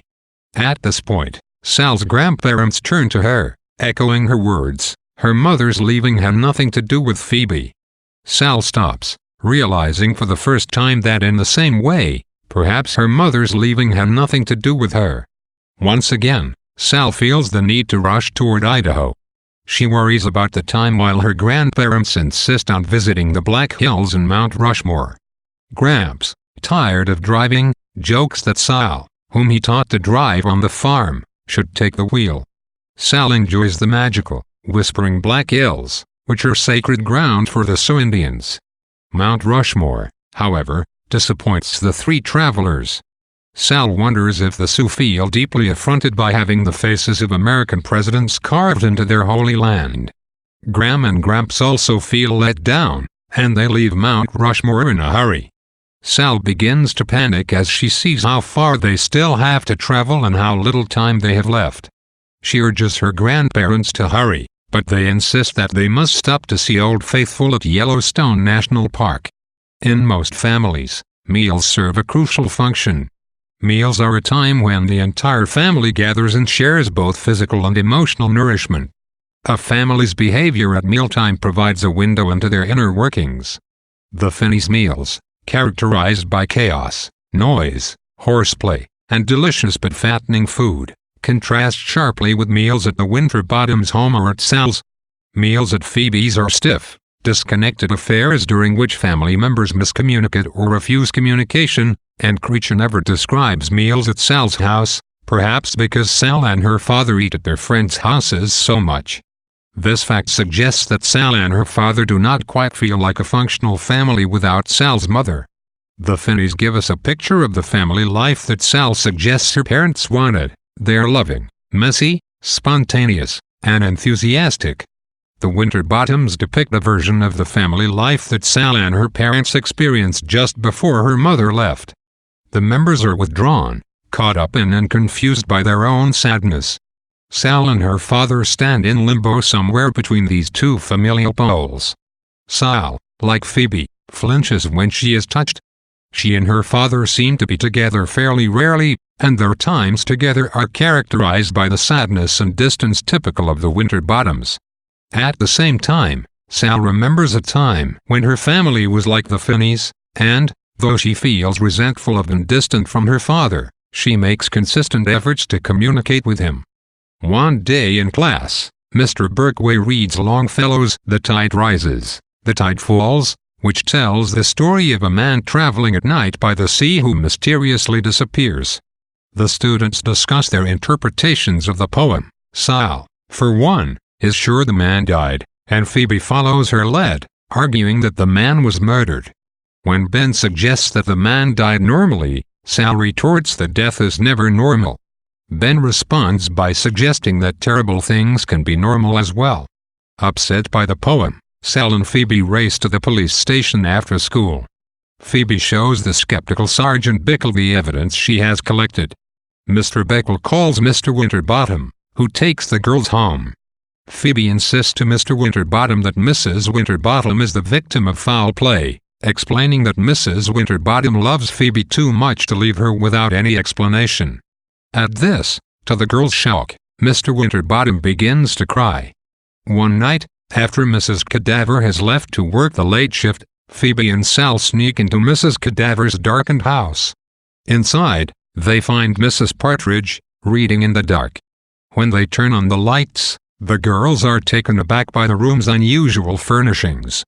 At this point, Sal's grandparents turn to her, echoing her words. Her mother's leaving had nothing to do with Phoebe. Sal stops, realizing for the first time that in the same way, perhaps her mother's leaving had nothing to do with her. Once again, Sal feels the need to rush toward Idaho. She worries about the time while her grandparents insist on visiting the Black Hills and Mount Rushmore. Gramps, tired of driving, jokes that Sal, whom he taught to drive on the farm, should take the wheel. Sal enjoys the magical, whispering Black Hills, which are sacred ground for the Sioux Indians. Mount Rushmore, however, disappoints the three travelers. Sal wonders if the Sioux feel deeply affronted by having the faces of American presidents carved into their holy land. Gram and Gramps also feel let down, and they leave Mount Rushmore in a hurry. Sal begins to panic as she sees how far they still have to travel and how little time they have left. She urges her grandparents to hurry, but they insist that they must stop to see Old Faithful at Yellowstone National Park. In most families, meals serve a crucial function. Meals are a time when the entire family gathers and shares both physical and emotional nourishment. A family's behavior at mealtime provides a window into their inner workings. The Finney's meals, characterized by chaos, noise, horseplay, and delicious but fattening food, contrast sharply with meals at the Winterbottoms' home or at Sal's. Meals at Phoebe's are stiff, disconnected affairs during which family members miscommunicate or refuse communication, and Creature never describes meals at Sal's house, perhaps because Sal and her father eat at their friends' houses so much. This fact suggests that Sal and her father do not quite feel like a functional family without Sal's mother. The Finneys give us a picture of the family life that Sal suggests her parents wanted. They're loving, messy, spontaneous, and enthusiastic. The Winterbottoms depict a version of the family life that Sal and her parents experienced just before her mother left. The members are withdrawn, caught up in and confused by their own sadness. Sal and her father stand in limbo somewhere between these two familial poles. Sal, like Phoebe, flinches when she is touched. She and her father seem to be together fairly rarely, and their times together are characterized by the sadness and distance typical of the Winterbottoms. At the same time, Sal remembers a time when her family was like the Finneys, and, though she feels resentful of and distant from her father, she makes consistent efforts to communicate with him. One day in class, Mr. Berkway reads Longfellow's The Tide Rises, The Tide Falls, which tells the story of a man traveling at night by the sea who mysteriously disappears. The students discuss their interpretations of the poem. Sal, for one, is sure the man died, and Phoebe follows her lead, arguing that the man was murdered. When Ben suggests that the man died normally, Sal retorts that death is never normal. Ben responds by suggesting that terrible things can be normal as well. Upset by the poem, Sal and Phoebe race to the police station after school. Phoebe shows the skeptical Sergeant Bickle the evidence she has collected. Mr. Bickle calls Mr. Winterbottom, who takes the girls home. Phoebe insists to Mr. Winterbottom that Mrs. Winterbottom is the victim of foul play, explaining that Mrs. Winterbottom loves Phoebe too much to leave her without any explanation. At this, to the girls' shock, Mr. Winterbottom begins to cry. One night, after Mrs. Cadaver has left to work the late shift, Phoebe and Sal sneak into Mrs. Cadaver's darkened house. Inside, they find Mrs. Partridge, reading in the dark. When they turn on the lights, the girls are taken aback by the room's unusual furnishings.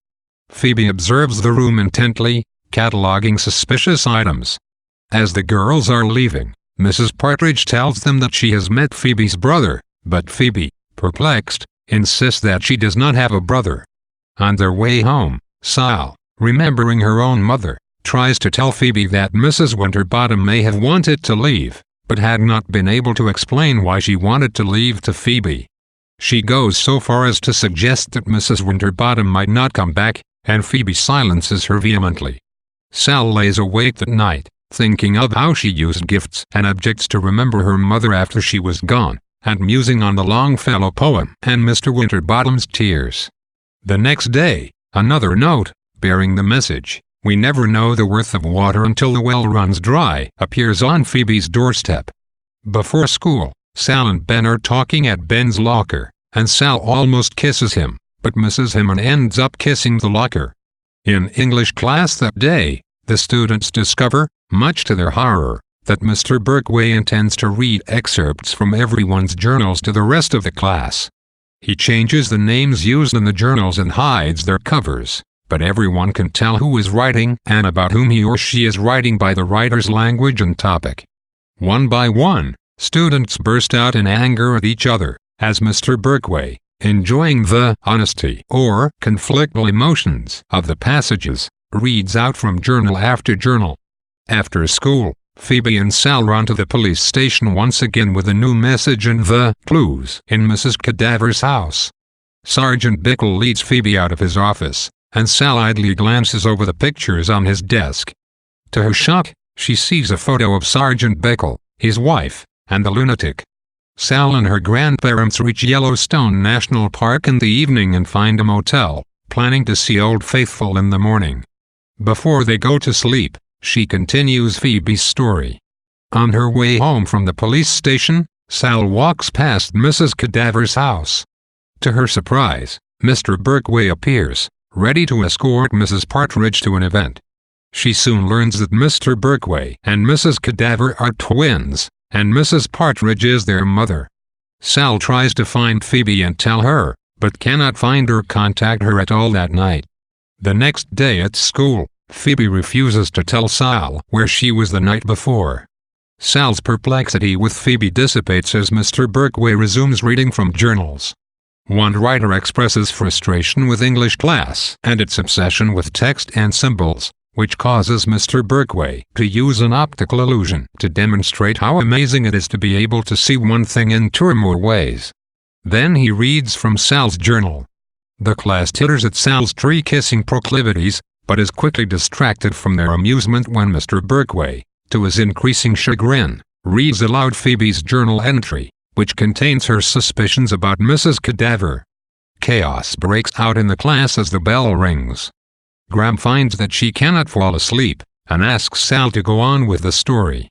Phoebe observes the room intently, cataloging suspicious items. As the girls are leaving, Mrs. Partridge tells them that she has met Phoebe's brother, but Phoebe, perplexed, insists that she does not have a brother. On their way home, Sal, remembering her own mother, tries to tell Phoebe that Mrs. Winterbottom may have wanted to leave, but had not been able to explain why she wanted to leave to Phoebe. She goes so far as to suggest that Mrs. Winterbottom might not come back, and Phoebe silences her vehemently. Sal lays awake that night, thinking of how she used gifts and objects to remember her mother after she was gone, and musing on the Longfellow poem and Mr. Winterbottom's tears. The next day, another note, bearing the message, "We never know the worth of water until the well runs dry," appears on Phoebe's doorstep. Before school, Sal and Ben are talking at Ben's locker, and Sal almost kisses him, but misses him and ends up kissing the locker. In English class that day, the students discover, much to their horror, that Mr. Berkway intends to read excerpts from everyone's journals to the rest of the class. He changes the names used in the journals and hides their covers, but everyone can tell who is writing and about whom he or she is writing by the writer's language and topic. One by one, students burst out in anger at each other, as Mr. Berkway, enjoying the honesty or conflictual emotions of the passages, reads out from journal after journal. After school, Phoebe and Sal run to the police station once again with a new message and the clues in Mrs. Cadaver's house. Sergeant Bickle leads Phoebe out of his office, and Sal idly glances over the pictures on his desk. To her shock, she sees a photo of Sergeant Bickle, his wife, and the lunatic. Sal and her grandparents reach Yellowstone National Park in the evening and find a motel, planning to see Old Faithful in the morning. Before they go to sleep, she continues Phoebe's story. On her way home from the police station, Sal walks past Mrs. Cadaver's house. To her surprise, Mr. Berkway appears, ready to escort Mrs. Partridge to an event. She soon learns that Mr. Berkway and Mrs. Cadaver are twins, and Mrs. Partridge is their mother. Sal tries to find Phoebe and tell her, but cannot find or contact her at all that night. The next day at school, Phoebe refuses to tell Sal where she was the night before. Sal's perplexity with Phoebe dissipates as Mr. Berkway resumes reading from journals. One writer expresses frustration with English class and its obsession with text and symbols, which causes Mr. Berkway to use an optical illusion to demonstrate how amazing it is to be able to see one thing in two or more ways. Then he reads from Sal's journal. The class titters at Sal's tree-kissing proclivities, but is quickly distracted from their amusement when Mr. Berkway, to his increasing chagrin, reads aloud Phoebe's journal entry, which contains her suspicions about Mrs. Cadaver. Chaos breaks out in the class as the bell rings. Graham finds that she cannot fall asleep, and asks Sal to go on with the story.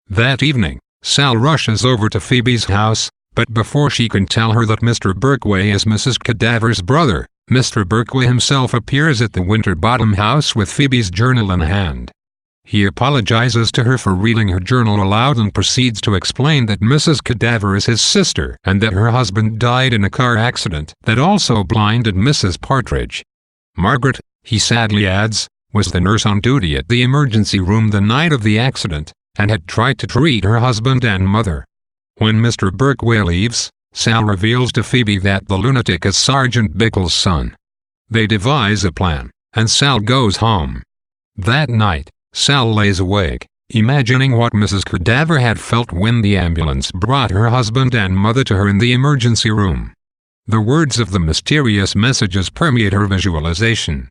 That evening, Sal rushes over to Phoebe's house, but before she can tell her that Mr. Berkway is Mrs. Cadaver's brother, Mr. Berkway himself appears at the Winterbottom house with Phoebe's journal in hand. He apologizes to her for reading her journal aloud and proceeds to explain that Mrs. Cadaver is his sister and that her husband died in a car accident that also blinded Mrs. Partridge. Margaret, he sadly adds, was the nurse on duty at the emergency room the night of the accident, and had tried to treat her husband and mother. When Mr. Berkway leaves, Sal reveals to Phoebe that the lunatic is Sergeant Bickle's son. They devise a plan, and Sal goes home. That night, Sal lays awake, imagining what Mrs. Cadaver had felt when the ambulance brought her husband and mother to her in the emergency room. The words of the mysterious messages permeate her visualization.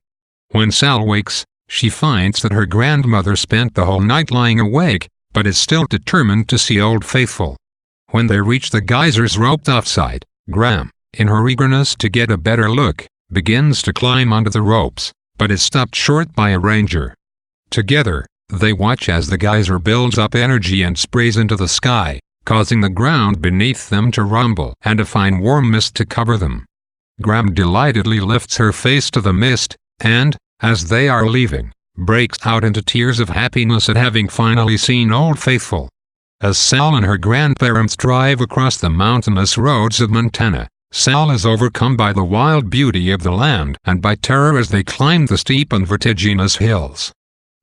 When Sal wakes, she finds that her grandmother spent the whole night lying awake, but is still determined to see Old Faithful. When they reach the geysers roped offside, Graham, in her eagerness to get a better look, begins to climb onto the ropes, but is stopped short by a ranger. Together, they watch as the geyser builds up energy and sprays into the sky, causing the ground beneath them to rumble and a fine warm mist to cover them. Graham delightedly lifts her face to the mist, and, as they are leaving, breaks out into tears of happiness at having finally seen Old Faithful. As Sal and her grandparents drive across the mountainous roads of Montana, Sal is overcome by the wild beauty of the land and by terror as they climb the steep and vertiginous hills.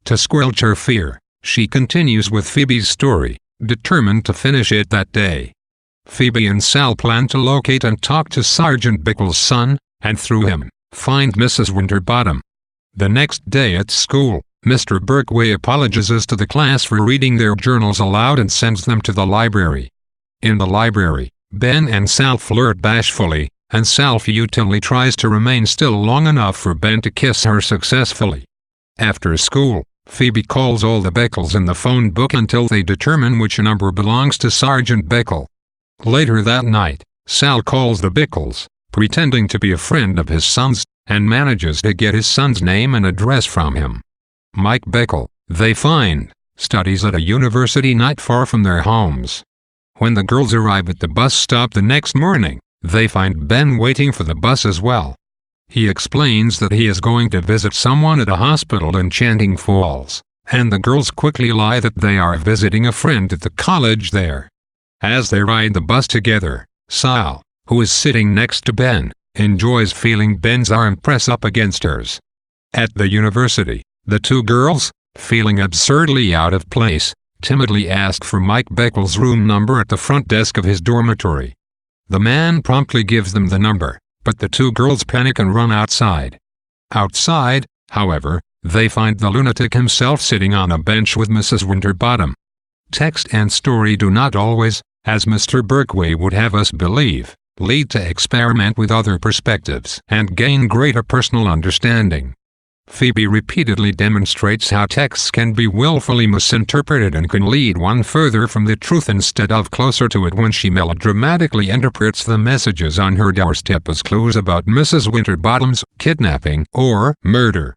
To squelch her fear, she continues with Phoebe's story, determined to finish it that day. Phoebe and Sal plan to locate and talk to Sergeant Bickle's son, and through him, find Mrs. Winterbottom. The next day at school, Mr. Berkway apologizes to the class for reading their journals aloud and sends them to the library. In the library, Ben and Sal flirt bashfully, and Sal futilely tries to remain still long enough for Ben to kiss her successfully. After school, Phoebe calls all the Bickles in the phone book until they determine which number belongs to Sergeant Bickle. Later that night, Sal calls the Bickles, pretending to be a friend of his son's, and manages to get his son's name and address from him. Mike Bickle, they find, studies at a university not far from their homes. When the girls arrive at the bus stop the next morning, they find Ben waiting for the bus as well. He explains that he is going to visit someone at a hospital in Chanting Falls, and the girls quickly lie that they are visiting a friend at the college there. As they ride the bus together, Sal, who is sitting next to Ben, enjoys feeling Ben's arm press up against hers. At the university, the two girls, feeling absurdly out of place, timidly ask for Mike Bickle's room number at the front desk of his dormitory. The man promptly gives them the number, but the two girls panic and run outside. Outside, however, they find the lunatic himself sitting on a bench with Mrs. Winterbottom. Text and story do not always, as Mr. Berkway would have us believe, lead to experiment with other perspectives and gain greater personal understanding. Phoebe repeatedly demonstrates how texts can be willfully misinterpreted and can lead one further from the truth instead of closer to it when she melodramatically interprets the messages on her doorstep as clues about Mrs. Winterbottom's kidnapping or murder.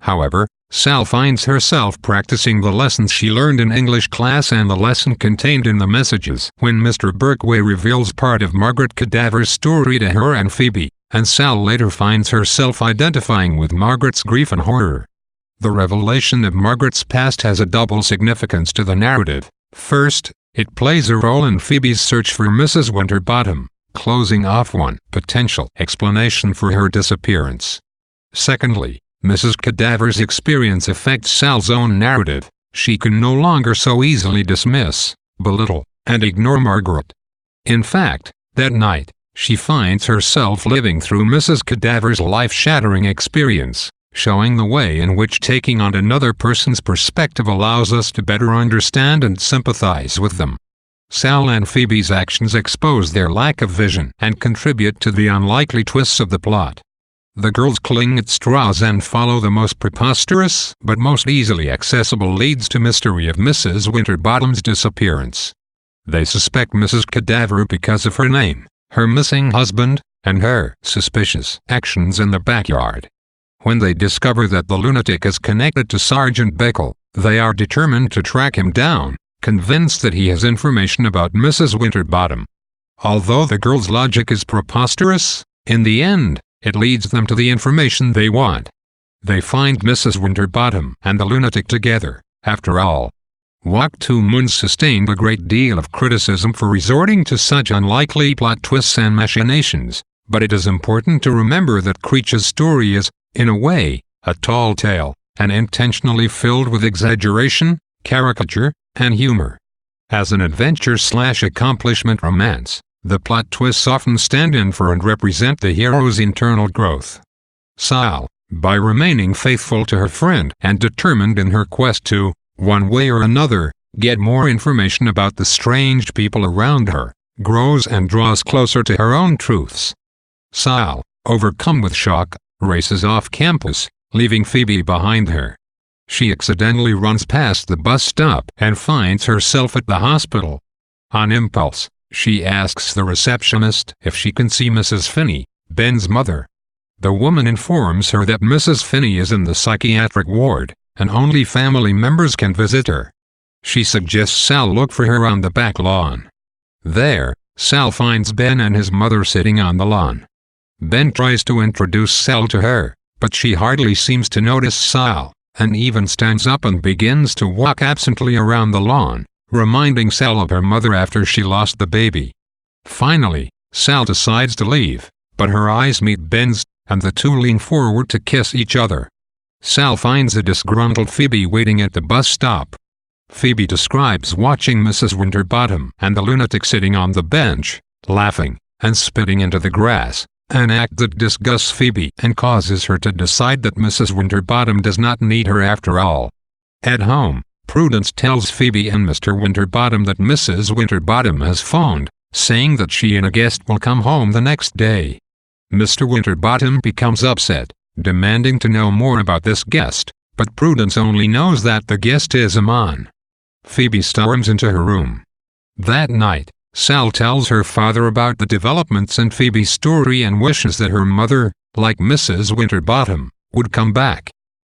However, Sal finds herself practicing the lessons she learned in English class and the lesson contained in the messages when Mr. Berkway reveals part of Margaret Cadaver's story to her and Phoebe, and Sal later finds herself identifying with Margaret's grief and horror. The revelation of Margaret's past has a double significance to the narrative. First, it plays a role in Phoebe's search for Mrs. Winterbottom, closing off one potential explanation for her disappearance. Secondly, Mrs. Cadaver's experience affects Sal's own narrative. She can no longer so easily dismiss, belittle, and ignore Margaret. In fact, that night, she finds herself living through Mrs. Cadaver's life-shattering experience, showing the way in which taking on another person's perspective allows us to better understand and sympathize with them. Sal and Phoebe's actions expose their lack of vision and contribute to the unlikely twists of the plot. The girls cling at straws and follow the most preposterous but most easily accessible leads to mystery of Mrs. Winterbottom's disappearance. They suspect Mrs. Cadaver because of her name, her missing husband, and her suspicious actions in the backyard. When they discover that the lunatic is connected to Sergeant Bickle, they are determined to track him down, convinced that he has information about Mrs. Winterbottom. Although the girls' logic is preposterous, in the end, it leads them to the information they want. They find Mrs. Winterbottom and the lunatic together, after all. Wak To Moon sustained a great deal of criticism for resorting to such unlikely plot twists and machinations, but it is important to remember that Creech's story is, in a way, a tall tale, and intentionally filled with exaggeration, caricature, and humor. As an adventure/accomplishment romance, the plot twists often stand in for and represent the hero's internal growth. Sal, by remaining faithful to her friend and determined in her quest to, one way or another, get more information about the strange people around her, grows and draws closer to her own truths. Sal, overcome with shock, races off campus, leaving Phoebe behind her. She accidentally runs past the bus stop and finds herself at the hospital. On impulse, she asks the receptionist if she can see Mrs. Finney, Ben's mother. The woman informs her that Mrs. Finney is in the psychiatric ward, and only family members can visit her. She suggests Sal look for her on the back lawn. There, Sal finds Ben and his mother sitting on the lawn. Ben tries to introduce Sal to her, but she hardly seems to notice Sal, and even stands up and begins to walk absently around the lawn, reminding Sal of her mother after she lost the baby. Finally, Sal decides to leave, but her eyes meet Ben's, and the two lean forward to kiss each other. Sal finds a disgruntled Phoebe waiting at the bus stop. Phoebe describes watching Mrs. Winterbottom and the lunatic sitting on the bench, laughing, and spitting into the grass, an act that disgusts Phoebe and causes her to decide that Mrs. Winterbottom does not need her after all. At home, Prudence tells Phoebe and Mr. Winterbottom that Mrs. Winterbottom has phoned, saying that she and a guest will come home the next day. Mr. Winterbottom becomes upset, demanding to know more about this guest, but Prudence only knows that the guest is Amon. Phoebe storms into her room. That night, Sal tells her father about the developments in Phoebe's story and wishes that her mother, like Mrs. Winterbottom, would come back.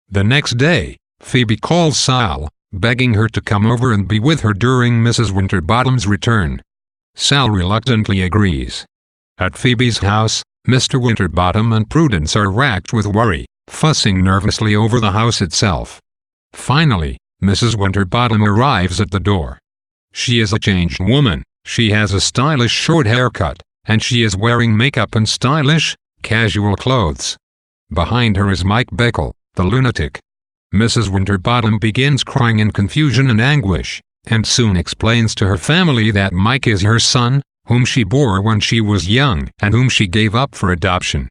The next day, Phoebe calls Sal, begging her to come over and be with her during Mrs. Winterbottom's return. Sal reluctantly agrees. At Phoebe's house, Mr. Winterbottom and Prudence are racked with worry, fussing nervously over the house itself. Finally, Mrs. Winterbottom arrives at the door. She is a changed woman, she has a stylish short haircut, and she is wearing makeup and stylish, casual clothes. Behind her is Mike Bickle, the lunatic. Mrs. Winterbottom begins crying in confusion and anguish, and soon explains to her family that Mike is her son, whom she bore when she was young and whom she gave up for adoption.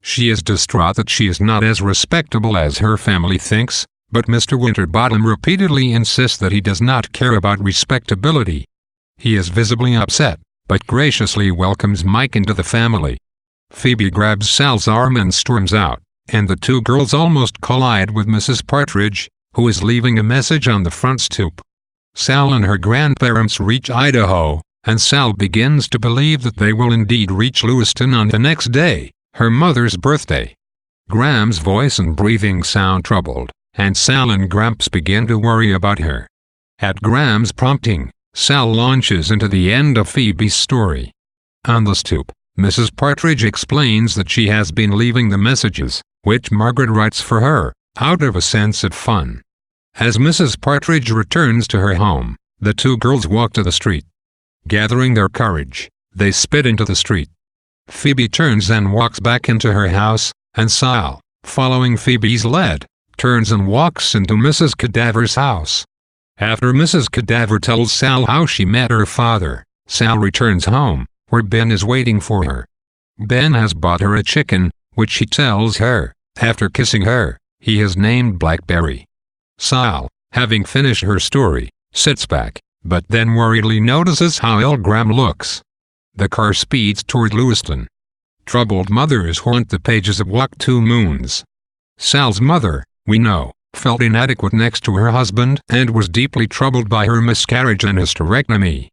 She is distraught that she is not as respectable as her family thinks, but Mr. Winterbottom repeatedly insists that he does not care about respectability. He is visibly upset, but graciously welcomes Mike into the family. Phoebe grabs Sal's arm and storms out, and the two girls almost collide with Mrs. Partridge, who is leaving a message on the front stoop. Sal and her grandparents reach Idaho, and Sal begins to believe that they will indeed reach Lewiston on the next day, her mother's birthday. Graham's voice and breathing sound troubled, and Sal and Gramps begin to worry about her. At Graham's prompting, Sal launches into the end of Phoebe's story. On the stoop, Mrs. Partridge explains that she has been leaving the messages, which Margaret writes for her, out of a sense of fun. As Mrs. Partridge returns to her home, the two girls walk to the street. Gathering their courage, they spit into the street. Phoebe turns and walks back into her house, and Sal, following Phoebe's lead, turns and walks into Mrs. Cadaver's house. After Mrs. Cadaver tells Sal how she met her father, Sal returns home, where Ben is waiting for her. Ben has bought her a chicken, which he tells her, after kissing her, he has named Blackberry. Sal, having finished her story, sits back, but then worriedly notices how ill Graham looks. The car speeds toward Lewiston. Troubled mothers haunt the pages of Walk Two Moons. Sal's mother, we know, felt inadequate next to her husband and was deeply troubled by her miscarriage and hysterectomy.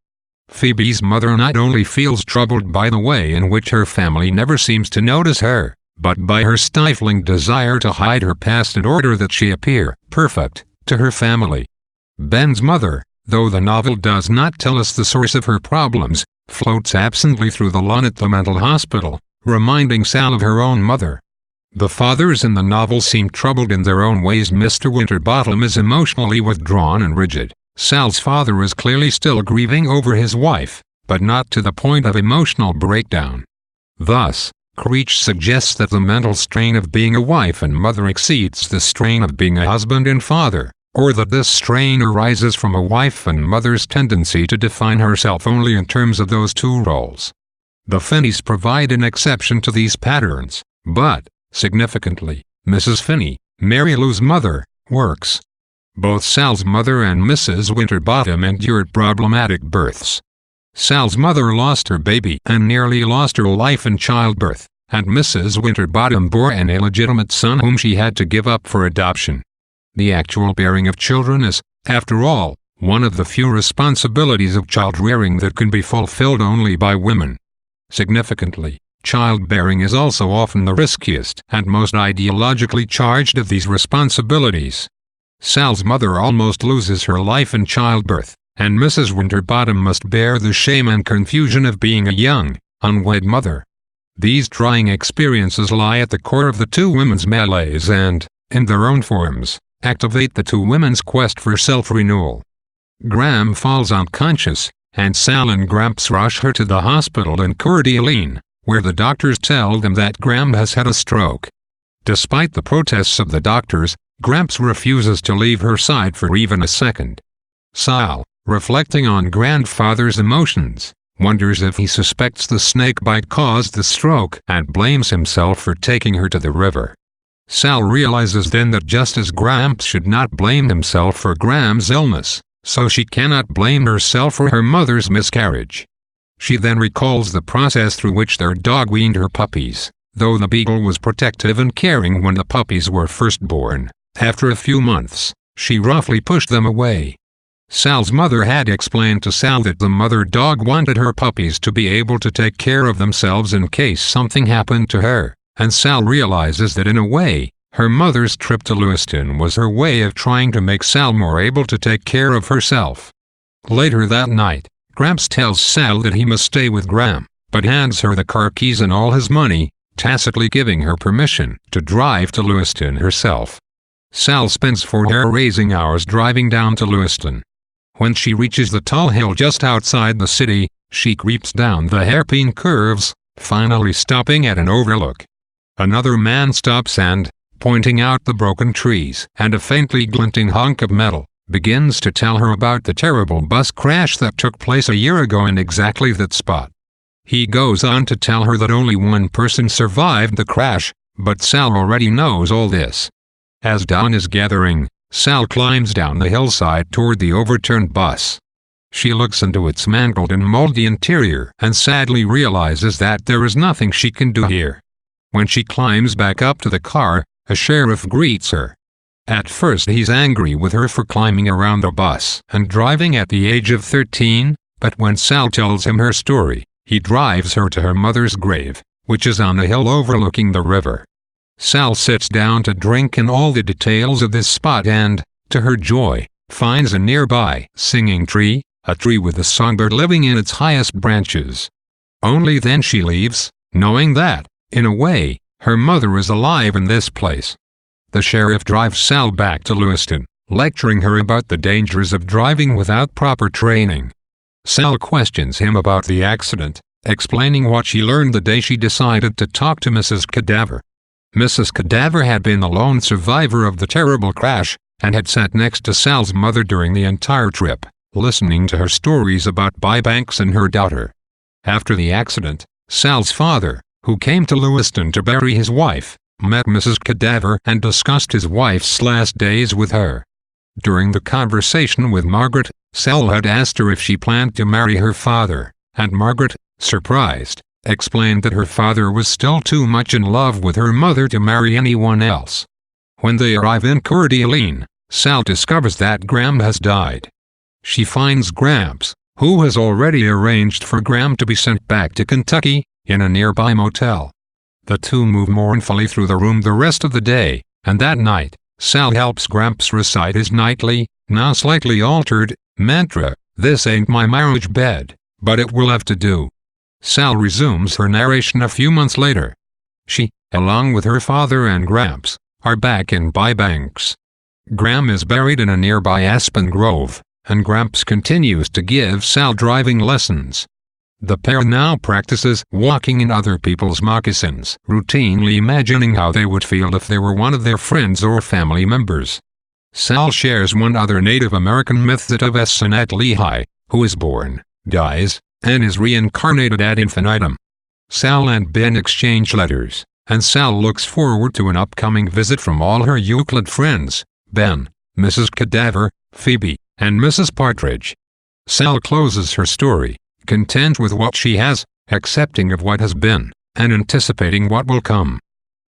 Phoebe's mother not only feels troubled by the way in which her family never seems to notice her, but by her stifling desire to hide her past in order that she appear perfect to her family. Ben's mother, though the novel does not tell us the source of her problems, floats absently through the lawn at the mental hospital, reminding Sal of her own mother. The fathers in the novel seem troubled in their own ways. Mr. Winterbottom is emotionally withdrawn and rigid. Sal's father is clearly still grieving over his wife, but not to the point of emotional breakdown. Thus, Creech suggests that the mental strain of being a wife and mother exceeds the strain of being a husband and father, or that this strain arises from a wife and mother's tendency to define herself only in terms of those two roles. The Finneys provide an exception to these patterns, but, significantly, Mrs. Finney, Mary Lou's mother, works. Both Sal's mother and Mrs. Winterbottom endured problematic births. Sal's mother lost her baby and nearly lost her life in childbirth, and Mrs. Winterbottom bore an illegitimate son whom she had to give up for adoption. The actual bearing of children is, after all, one of the few responsibilities of child-rearing that can be fulfilled only by women. Significantly, childbearing is also often the riskiest and most ideologically charged of these responsibilities. Sal's mother almost loses her life in childbirth, and Mrs. Winterbottom must bear the shame and confusion of being a young, unwed mother. These trying experiences lie at the core of the two women's melees and, in their own forms, activate the two women's quest for self-renewal. Gram falls unconscious, and Sal and Gramps rush her to the hospital in Coeur d'Alene, where the doctors tell them that Gram has had a stroke. Despite the protests of the doctors, Gramps refuses to leave her side for even a second. Sal, reflecting on grandfather's emotions, wonders if he suspects the snake bite caused the stroke and blames himself for taking her to the river. Sal realizes then that just as Gramps should not blame himself for Gram's illness, so she cannot blame herself for her mother's miscarriage. She then recalls the process through which their dog weaned her puppies, though the beagle was protective and caring when the puppies were first born. After a few months, she roughly pushed them away. Sal's mother had explained to Sal that the mother dog wanted her puppies to be able to take care of themselves in case something happened to her, and Sal realizes that in a way, her mother's trip to Lewiston was her way of trying to make Sal more able to take care of herself. Later that night, Gramps tells Sal that he must stay with Gram, but hands her the car keys and all his money, tacitly giving her permission to drive to Lewiston herself. Sal spends 4 hair-raising hours driving down to Lewiston. When she reaches the tall hill just outside the city, she creeps down the hairpin curves, finally stopping at an overlook. Another man stops and, pointing out the broken trees and a faintly glinting hunk of metal, begins to tell her about the terrible bus crash that took place a year ago in exactly that spot. He goes on to tell her that only one person survived the crash, but Sal already knows all this. As dawn is gathering, Sal climbs down the hillside toward the overturned bus. She looks into its mangled and moldy interior and sadly realizes that there is nothing she can do here. When she climbs back up to the car, a sheriff greets her. At first he's angry with her for climbing around the bus and driving at the age of 13, but when Sal tells him her story, he drives her to her mother's grave, which is on the hill overlooking the river. Sal sits down to drink in all the details of this spot and, to her joy, finds a nearby singing tree, a tree with a songbird living in its highest branches. Only then she leaves, knowing that, in a way, her mother is alive in this place. The sheriff drives Sal back to Lewiston, lecturing her about the dangers of driving without proper training. Sal questions him about the accident, explaining what she learned the day she decided to talk to Mrs. Cadaver. Mrs. Cadaver had been the lone survivor of the terrible crash, and had sat next to Sal's mother during the entire trip, listening to her stories about Bybanks and her daughter. After the accident, Sal's father, who came to Lewiston to bury his wife, met Mrs. Cadaver and discussed his wife's last days with her. During the conversation with Margaret, Sal had asked her if she planned to marry her father, and Margaret, surprised, explained that her father was still too much in love with her mother to marry anyone else. When they arrive in Coeur d'Alene, Sal discovers that Graham has died. She finds Gramps, who has already arranged for Graham to be sent back to Kentucky, in a nearby motel. The two move mournfully through the room the rest of the day, and that night, Sal helps Gramps recite his nightly, now slightly altered, mantra, "This ain't my marriage bed, but it will have to do." Sal resumes her narration a few months later. She, along with her father and Gramps, are back in Bybanks. Graham is buried in a nearby aspen grove, and Gramps continues to give Sal driving lessons. The pair now practices walking in other people's moccasins, routinely imagining how they would feel if they were one of their friends or family members. Sal shares one other Native American myth, that of Essenet Lehi, who is born, dies, and is reincarnated ad infinitum. Sal and Ben exchange letters, and Sal looks forward to an upcoming visit from all her Euclid friends, Ben, Mrs. Cadaver, Phoebe, and Mrs. Partridge. Sal closes her story, content with what she has, accepting of what has been, and anticipating what will come.